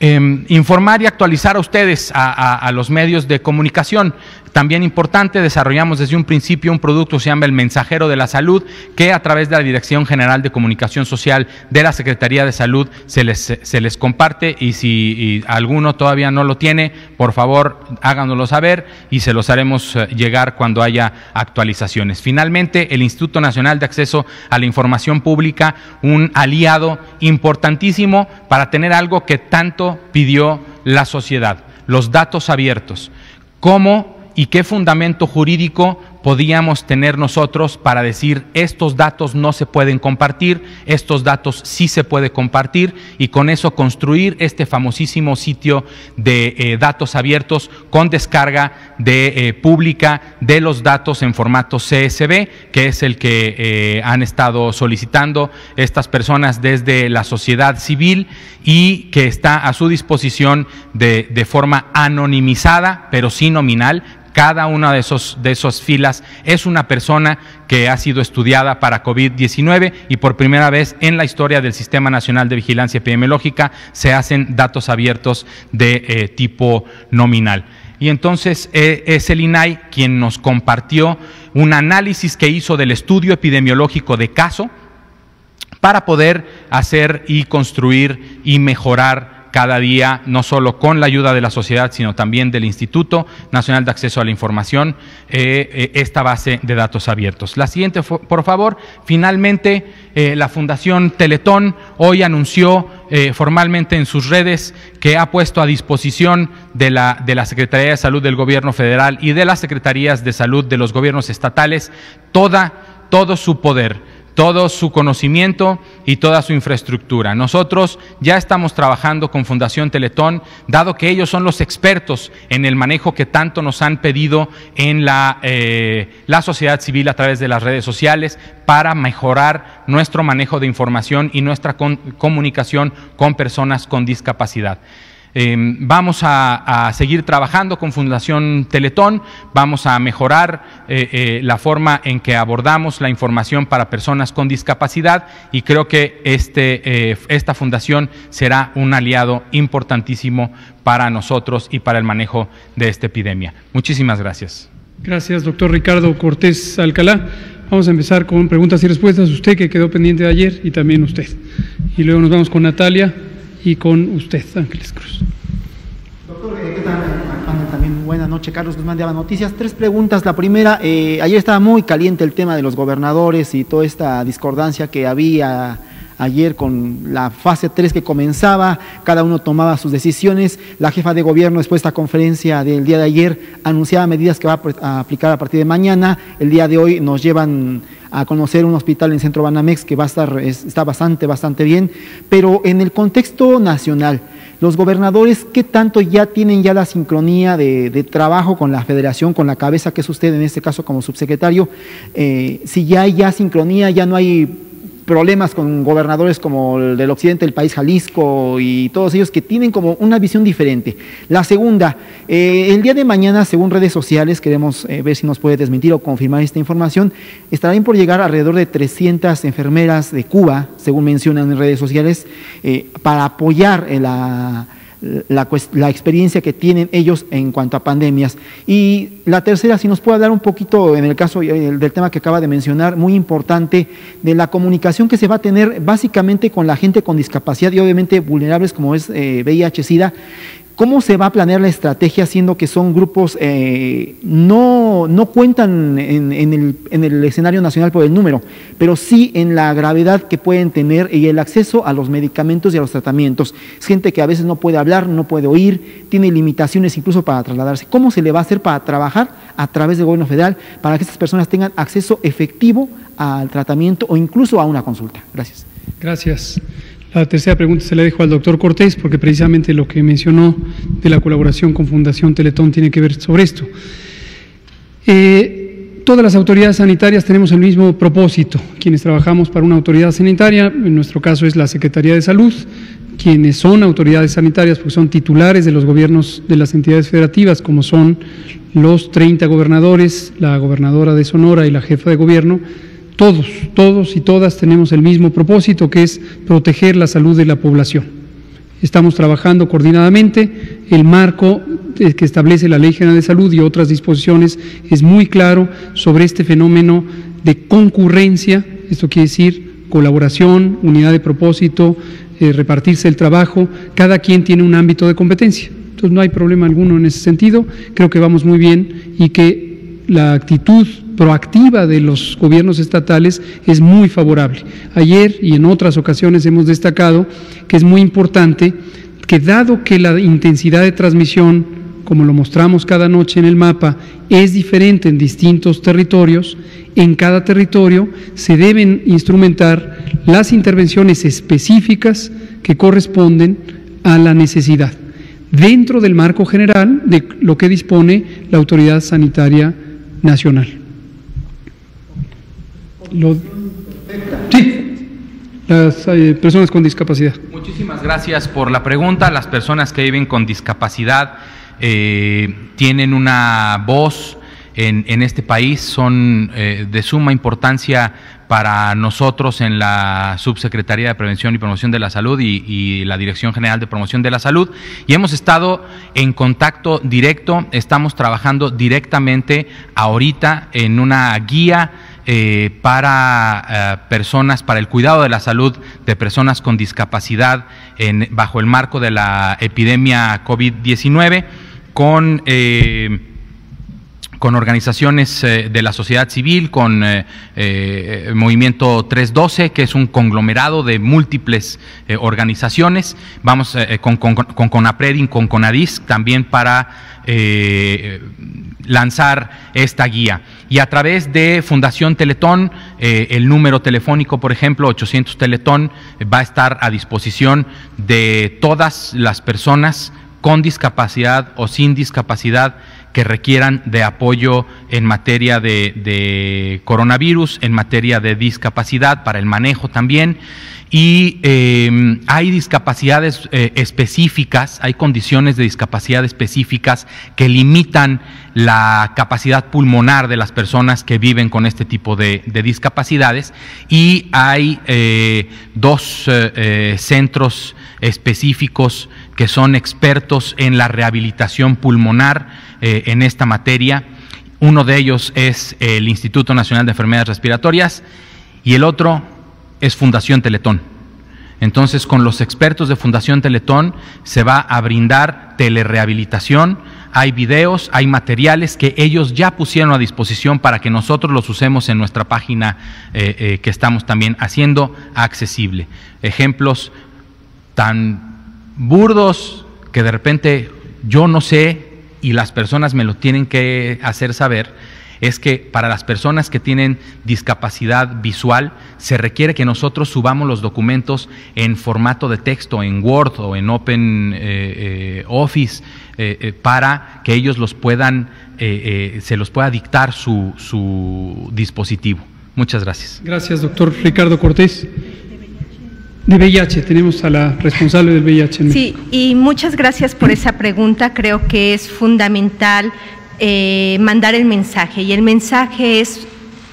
Informar y actualizar a ustedes, a los medios de comunicación. También importante, desarrollamos desde un principio un producto que se llama El Mensajero de la Salud, que a través de la Dirección General de Comunicación Social de la Secretaría de Salud se les comparte, y si alguno todavía no lo tiene, por favor háganoslo saber y se los haremos llegar cuando haya actualizaciones. Finalmente, el Instituto Nacional de Acceso a la Información Pública, un aliado importantísimo para tener algo que tanto pidió la sociedad: los datos abiertos. ¿Cómo y qué fundamento jurídico podíamos tener nosotros para decir estos datos no se pueden compartir, estos datos sí se puede compartir, y con eso construir este famosísimo sitio de datos abiertos con descarga pública de los datos en formato CSV, que es el que han estado solicitando estas personas desde la sociedad civil, y que está a su disposición de forma anonimizada, pero sí nominal. Cada una de esas filas es una persona que ha sido estudiada para COVID-19, y por primera vez en la historia del Sistema Nacional de Vigilancia Epidemiológica se hacen datos abiertos de tipo nominal. Y entonces es el INAI quien nos compartió un análisis que hizo del estudio epidemiológico de caso para poder hacer y construir y mejorar cada día, no solo con la ayuda de la sociedad, sino también del Instituto Nacional de Acceso a la Información, esta base de datos abiertos. La siguiente, por favor. Finalmente, la Fundación Teletón hoy anunció formalmente en sus redes que ha puesto a disposición de la Secretaría de Salud del Gobierno Federal y de las Secretarías de Salud de los gobiernos estatales todo su poder, todo su conocimiento y toda su infraestructura. Nosotros ya estamos trabajando con Fundación Teletón, dado que ellos son los expertos en el manejo que tanto nos han pedido en la sociedad civil a través de las redes sociales, para mejorar nuestro manejo de información y nuestra comunicación con personas con discapacidad. Vamos a seguir trabajando con Fundación Teletón, vamos a mejorar la forma en que abordamos la información para personas con discapacidad, y creo que esta fundación será un aliado importantísimo para nosotros y para el manejo de esta epidemia. Muchísimas gracias. Gracias, doctor Ricardo Cortés Alcalá. Vamos a empezar con preguntas y respuestas. Usted, que quedó pendiente de ayer, y también usted. Y luego nos vamos con Natalia y con usted, Ángeles Cruz. Doctor, ¿qué tal? También buenas noches, Carlos Guzmán de Aba Noticias. 3 preguntas. La primera, ayer estaba muy caliente el tema de los gobernadores y toda esta discordancia que había ayer con la fase 3 que comenzaba, cada uno tomaba sus decisiones. La jefa de gobierno, después de esta conferencia del día de ayer, anunciaba medidas que va a aplicar a partir de mañana. El día de hoy nos llevan a conocer un hospital en el Centro Banamex que está bastante bien, pero en el contexto nacional, los gobernadores, ¿qué tanto ya tienen la sincronía de trabajo con la federación, con la cabeza que es usted en este caso como subsecretario? Si ya hay sincronía, ya no hay problemas con gobernadores como el del occidente del país, Jalisco, y todos ellos que tienen como una visión diferente. La segunda, el día de mañana, según redes sociales, queremos ver si nos puede desmentir o confirmar esta información, estarán por llegar alrededor de 300 enfermeras de Cuba, según mencionan en redes sociales, para apoyar la experiencia que tienen ellos en cuanto a pandemias. Y la tercera, si nos puede hablar un poquito, en el caso del tema que acaba de mencionar, muy importante, de la comunicación que se va a tener básicamente con la gente con discapacidad y obviamente vulnerables como es VIH-Sida. ¿Cómo se va a planear la estrategia, siendo que son grupos no cuentan en el escenario nacional por el número, pero sí en la gravedad que pueden tener y el acceso a los medicamentos y a los tratamientos? Es gente que a veces no puede hablar, no puede oír, tiene limitaciones incluso para trasladarse. ¿Cómo se le va a hacer para trabajar a través del gobierno federal para que estas personas tengan acceso efectivo al tratamiento o incluso a una consulta? Gracias. Gracias. La tercera pregunta se la dejo al doctor Cortés, porque precisamente lo que mencionó de la colaboración con Fundación Teletón tiene que ver sobre esto. Todas las autoridades sanitarias tenemos el mismo propósito. Quienes trabajamos para una autoridad sanitaria, en nuestro caso es la Secretaría de Salud, quienes son autoridades sanitarias, porque son titulares de los gobiernos de las entidades federativas, como son los 30 gobernadores, la gobernadora de Sonora y la jefa de gobierno. Todos y todas tenemos el mismo propósito, que es proteger la salud de la población. Estamos trabajando coordinadamente. El marco que establece la Ley General de Salud y otras disposiciones es muy claro sobre este fenómeno de concurrencia. Esto quiere decir colaboración, unidad de propósito, repartirse el trabajo. Cada quien tiene un ámbito de competencia. Entonces no hay problema alguno en ese sentido. Creo que vamos muy bien y que la actitud proactiva de los gobiernos estatales es muy favorable. Ayer y en otras ocasiones hemos destacado que es muy importante que, dado que la intensidad de transmisión, como lo mostramos cada noche en el mapa, es diferente en distintos territorios, en cada territorio se deben instrumentar las intervenciones específicas que corresponden a la necesidad, dentro del marco general de lo que dispone la Autoridad Sanitaria Nacional. Sí, las personas con discapacidad. Muchísimas gracias por la pregunta. Las personas que viven con discapacidad tienen una voz en este país, son de suma importancia para nosotros en la Subsecretaría de Prevención y Promoción de la Salud y la Dirección General de Promoción de la Salud, y hemos estado en contacto directo. Estamos trabajando directamente ahorita en una guía para personas, para el cuidado de la salud de personas con discapacidad bajo el marco de la epidemia COVID-19, con organizaciones de la sociedad civil, con Movimiento 312, que es un conglomerado de múltiples organizaciones. Vamos con CONAPRED y con CONADIS también para lanzar esta guía. Y a través de Fundación Teletón, el número telefónico, por ejemplo, 800 Teletón, va a estar a disposición de todas las personas con discapacidad o sin discapacidad que requieran de apoyo en materia de coronavirus, en materia de discapacidad, para el manejo también. Y hay discapacidades específicas, hay condiciones de discapacidad específicas que limitan la capacidad pulmonar de las personas que viven con este tipo de discapacidades, y hay dos centros específicos que son expertos en la rehabilitación pulmonar en esta materia. Uno de ellos es el Instituto Nacional de Enfermedades Respiratorias y el otro es Fundación Teletón. Entonces, con los expertos de Fundación Teletón se va a brindar telerehabilitación hay videos, hay materiales que ellos ya pusieron a disposición para que nosotros los usemos en nuestra página que estamos también haciendo accesible. Ejemplos tan burdos que de repente yo no sé y las personas me lo tienen que hacer saber, es que para las personas que tienen discapacidad visual se requiere que nosotros subamos los documentos en formato de texto, en Word o en Open Office, para que ellos los puedan, se los pueda dictar su dispositivo. Muchas gracias. Gracias, doctor Ricardo Cortés. De VIH, tenemos a la responsable del VIH en México. Sí, y muchas gracias por esa pregunta. Creo que es fundamental mandar el mensaje, y el mensaje es,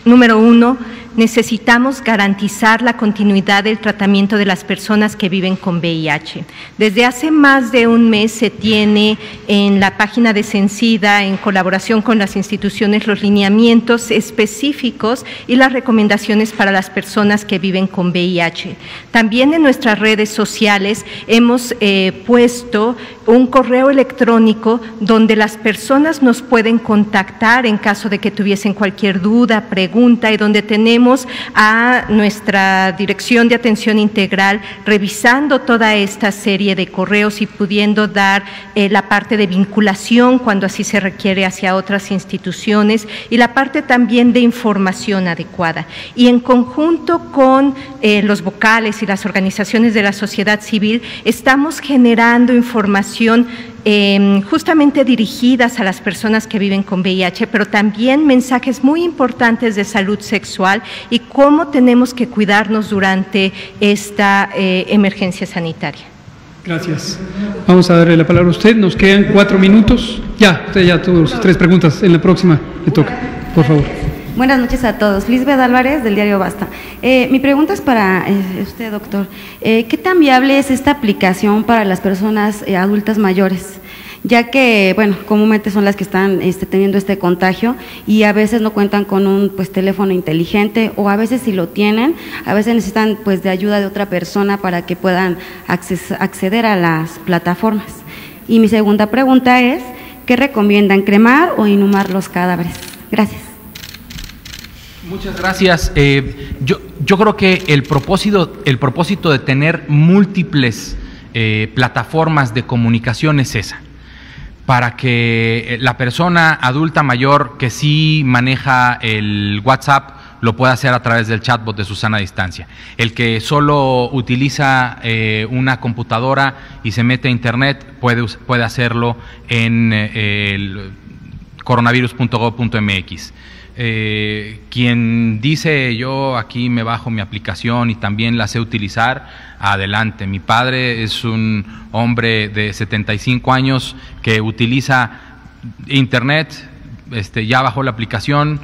número uno, necesitamos garantizar la continuidad del tratamiento de las personas que viven con VIH. Desde hace más de un mes se tiene en la página de Cencida, en colaboración con las instituciones, los lineamientos específicos y las recomendaciones para las personas que viven con VIH. También en nuestras redes sociales hemos puesto un correo electrónico donde las personas nos pueden contactar en caso de que tuviesen cualquier duda, pregunta, y donde tenemos a nuestra Dirección de Atención Integral revisando toda esta serie de correos y pudiendo dar la parte de vinculación cuando así se requiere hacia otras instituciones, y la parte también de información adecuada. Y en conjunto con los vocales y las organizaciones de la sociedad civil estamos generando información justamente dirigidas a las personas que viven con VIH, pero también mensajes muy importantes de salud sexual y cómo tenemos que cuidarnos durante esta emergencia sanitaria. Gracias. Vamos a darle la palabra a usted. Nos quedan 4 minutos. Usted ya tuvo 3 preguntas. En la próxima le toca, por favor. Buenas noches a todos. Lisbeth Álvarez, del diario Basta. Mi pregunta es para usted, doctor. ¿Qué tan viable es esta aplicación para las personas adultas mayores? Ya que, bueno, comúnmente son las que están teniendo este contagio y a veces no cuentan con un teléfono inteligente, o a veces si lo tienen, a veces necesitan de ayuda de otra persona para que puedan acceder a las plataformas. Y mi segunda pregunta es, ¿qué recomiendan, cremar o inhumar los cadáveres? Gracias. Muchas gracias. Yo creo que el propósito de tener múltiples plataformas de comunicación es esa, para que la persona adulta mayor que sí maneja el WhatsApp lo pueda hacer a través del chatbot de su sana distancia. El que solo utiliza una computadora y se mete a internet puede hacerlo en el coronavirus.gov.mx. Quien dice yo aquí me bajo mi aplicación y también la sé utilizar, adelante. Mi padre es un hombre de 75 años que utiliza internet, ya bajó la aplicación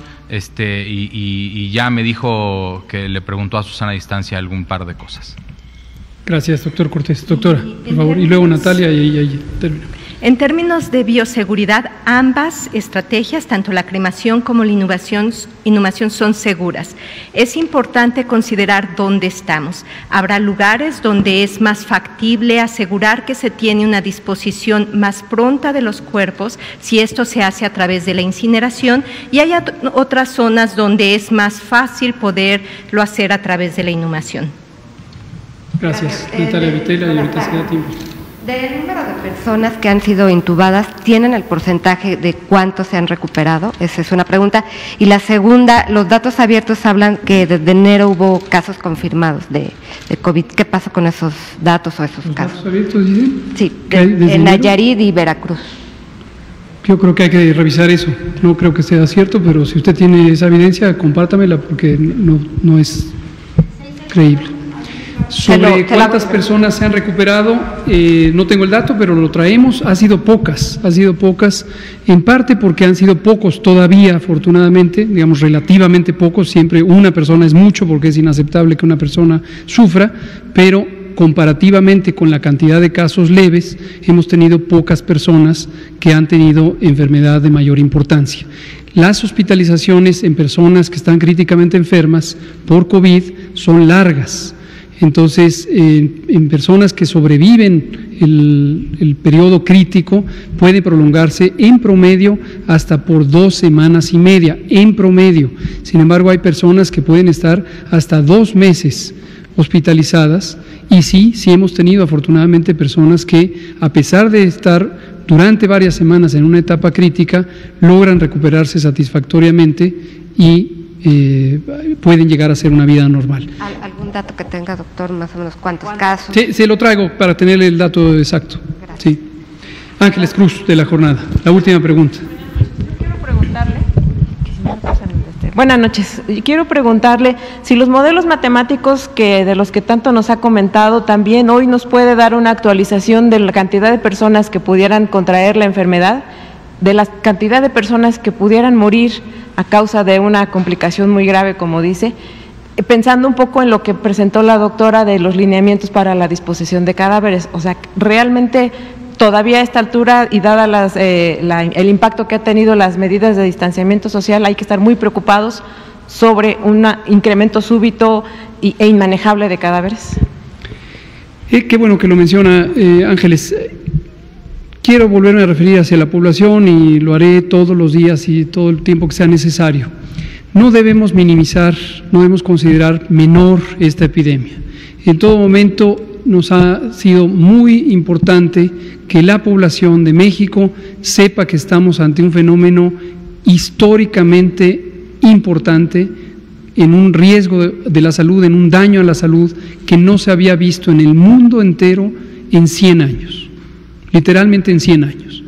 y ya me dijo que le preguntó a Susana Distancia algún par de cosas. Gracias, doctor Cortés. Doctora, por favor, y luego Natalia y ahí terminamos. En términos de bioseguridad, ambas estrategias, tanto la cremación como la inhumación son seguras. Es importante considerar dónde estamos. Habrá lugares donde es más factible asegurar que se tiene una disposición más pronta de los cuerpos si esto se hace a través de la incineración, y hay otras zonas donde es más fácil poderlo hacer a través de la inhumación. Gracias. Natalia Vitela, y ahorita se da tiempo. Del número de personas que han sido intubadas, ¿tienen el porcentaje de cuántos se han recuperado? Esa es una pregunta. Y la segunda, los datos abiertos hablan que desde enero hubo casos confirmados de COVID. ¿Qué pasa con esos datos o esos casos? ¿Datos abiertos dicen? Sí, en Nayarit y Veracruz. Yo creo que hay que revisar eso. No creo que sea cierto, pero si usted tiene esa evidencia, compártamela porque no es creíble. Sobre cuántas personas se han recuperado, no tengo el dato, pero lo traemos. Ha sido pocas, en parte porque han sido pocos todavía, afortunadamente, digamos relativamente pocos. Siempre una persona es mucho porque es inaceptable que una persona sufra, pero comparativamente con la cantidad de casos leves, hemos tenido pocas personas que han tenido enfermedad de mayor importancia. Las hospitalizaciones en personas que están críticamente enfermas por COVID son largas. Entonces, en personas que sobreviven el periodo crítico, puede prolongarse en promedio hasta por 2 semanas y media, en promedio. Sin embargo, hay personas que pueden estar hasta 2 meses hospitalizadas, y sí hemos tenido afortunadamente personas que, a pesar de estar durante varias semanas en una etapa crítica, logran recuperarse satisfactoriamente y pueden llegar a ser una vida normal. ¿Algún dato que tenga, doctor, más o menos cuántos casos? Sí, se lo traigo para tener el dato exacto. Gracias. Sí. Ángeles Cruz, de La Jornada. La última pregunta. Quiero preguntarle. Buenas noches. Quiero preguntarle si los modelos matemáticos de los que tanto nos ha comentado también hoy nos puede dar una actualización de la cantidad de personas que pudieran contraer la enfermedad, de la cantidad de personas que pudieran morir a causa de una complicación muy grave, como dice, pensando un poco en lo que presentó la doctora de los lineamientos para la disposición de cadáveres. O sea, realmente todavía a esta altura y dada el impacto que ha tenido las medidas de distanciamiento social, hay que estar muy preocupados sobre un incremento súbito e inmanejable de cadáveres. Qué bueno que lo menciona, Ángeles. Quiero volverme a referir hacia la población y lo haré todos los días y todo el tiempo que sea necesario. No debemos minimizar, no debemos considerar menor esta epidemia. En todo momento nos ha sido muy importante que la población de México sepa que estamos ante un fenómeno históricamente importante, en un riesgo de la salud, en un daño a la salud que no se había visto en el mundo entero en 100 años. Literalmente en 100 años.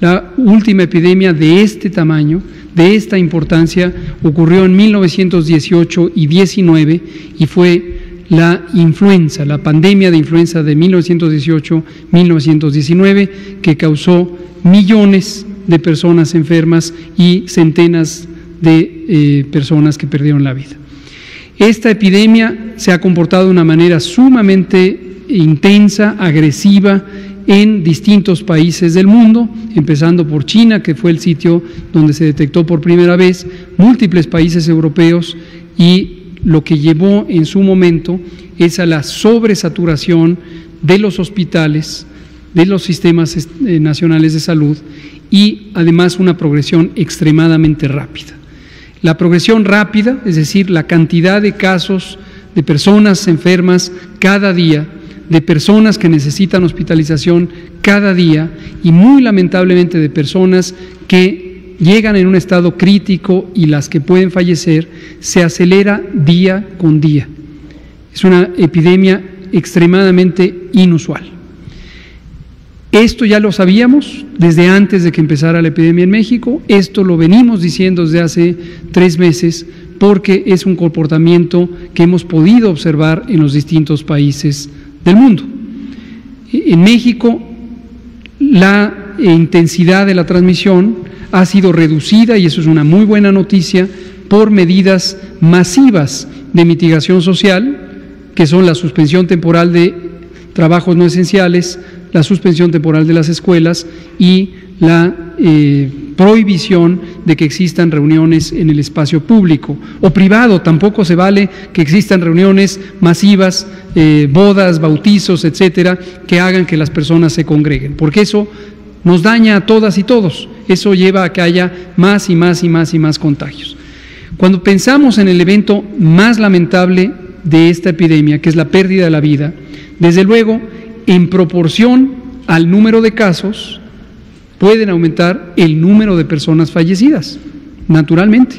La última epidemia de este tamaño, de esta importancia, ocurrió en 1918 y 19 y fue la influenza, la pandemia de influenza de 1918-1919, que causó millones de personas enfermas y centenas de personas que perdieron la vida. Esta epidemia se ha comportado de una manera sumamente intensa, agresiva, en distintos países del mundo, empezando por China, que fue el sitio donde se detectó por primera vez, múltiples países europeos, y lo que llevó en su momento es a la sobresaturación de los hospitales, de los sistemas nacionales de salud, y además una progresión extremadamente rápida. La progresión rápida, es decir, la cantidad de casos de personas enfermas cada día, de personas que necesitan hospitalización cada día y muy lamentablemente de personas que llegan en un estado crítico y las que pueden fallecer, se acelera día con día. Es una epidemia extremadamente inusual. Esto ya lo sabíamos desde antes de que empezara la epidemia en México, esto lo venimos diciendo desde hace 3 meses porque es un comportamiento que hemos podido observar en los distintos países del mundo. En México, la intensidad de la transmisión ha sido reducida, y eso es una muy buena noticia, por medidas masivas de mitigación social, que son la suspensión temporal de trabajos no esenciales, la suspensión temporal de las escuelas y la prohibición de que existan reuniones en el espacio público o privado. Tampoco se vale que existan reuniones masivas, bodas, bautizos, etcétera, que hagan que las personas se congreguen, porque eso nos daña a todas y todos. Eso lleva a que haya más y más y más y más contagios. Cuando pensamos en el evento más lamentable de esta epidemia, que es la pérdida de la vida, desde luego, en proporción al número de casos, pueden aumentar el número de personas fallecidas, naturalmente.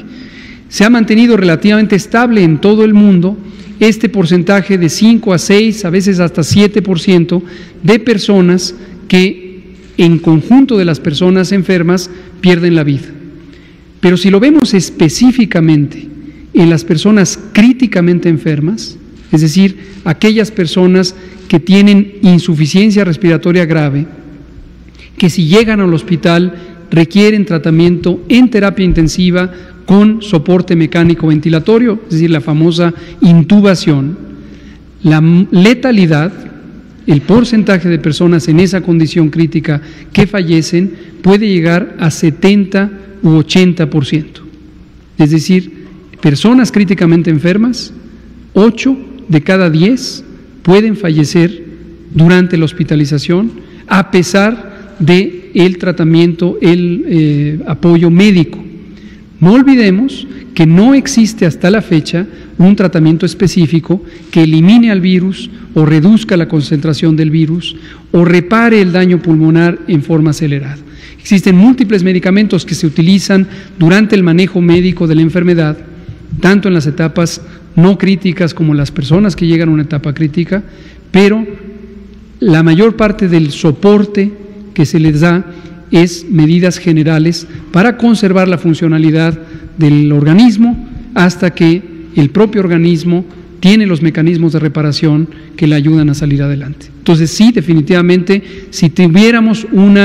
Se ha mantenido relativamente estable en todo el mundo este porcentaje de 5 a 6, a veces hasta 7% de personas que en conjunto de las personas enfermas pierden la vida. Pero si lo vemos específicamente en las personas críticamente enfermas, es decir, aquellas personas que tienen insuficiencia respiratoria grave, que si llegan al hospital requieren tratamiento en terapia intensiva con soporte mecánico ventilatorio, es decir, la famosa intubación, la letalidad, el porcentaje de personas en esa condición crítica que fallecen puede llegar a 70 u 80%. Es decir, personas críticamente enfermas, 8 de cada 10 pueden fallecer durante la hospitalización a pesar del tratamiento, el apoyo médico. No olvidemos que no existe hasta la fecha un tratamiento específico que elimine al virus o reduzca la concentración del virus o repare el daño pulmonar en forma acelerada. Existen múltiples medicamentos que se utilizan durante el manejo médico de la enfermedad, tanto en las etapas no críticas como las personas que llegan a una etapa crítica, pero la mayor parte del soporte que se les da es medidas generales para conservar la funcionalidad del organismo hasta que el propio organismo tiene los mecanismos de reparación que le ayudan a salir adelante. Entonces sí, definitivamente, si tuviéramos un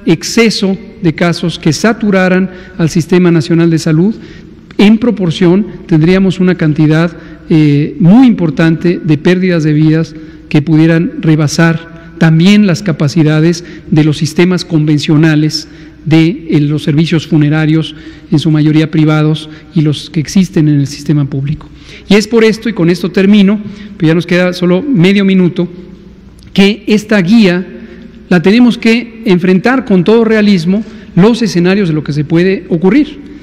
exceso de casos que saturaran al Sistema Nacional de Salud, en proporción tendríamos una cantidad muy importante de pérdidas de vidas que pudieran rebasar también las capacidades de los sistemas convencionales de los servicios funerarios, en su mayoría privados, y los que existen en el sistema público. Y es por esto, y con esto termino, pero ya nos queda solo medio minuto, que esta guía la tenemos que enfrentar con todo realismo los escenarios de lo que se puede ocurrir.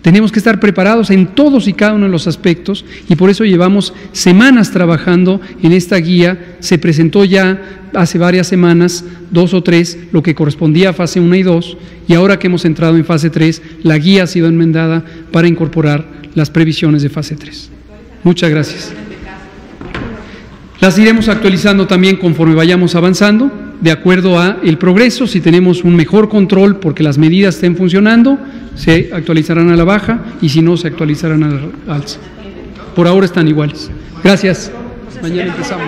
Tenemos que estar preparados en todos y cada uno de los aspectos y por eso llevamos semanas trabajando en esta guía. Se presentó ya hace varias semanas, 2 o 3, lo que correspondía a fase 1 y 2, y ahora que hemos entrado en fase 3, la guía ha sido enmendada para incorporar las previsiones de fase 3. Muchas gracias. Las iremos actualizando también conforme vayamos avanzando, de acuerdo a el progreso. Si tenemos un mejor control porque las medidas estén funcionando, se actualizarán a la baja, y si no, se actualizarán a la alza. Por ahora están iguales. Gracias. Mañana empezamos.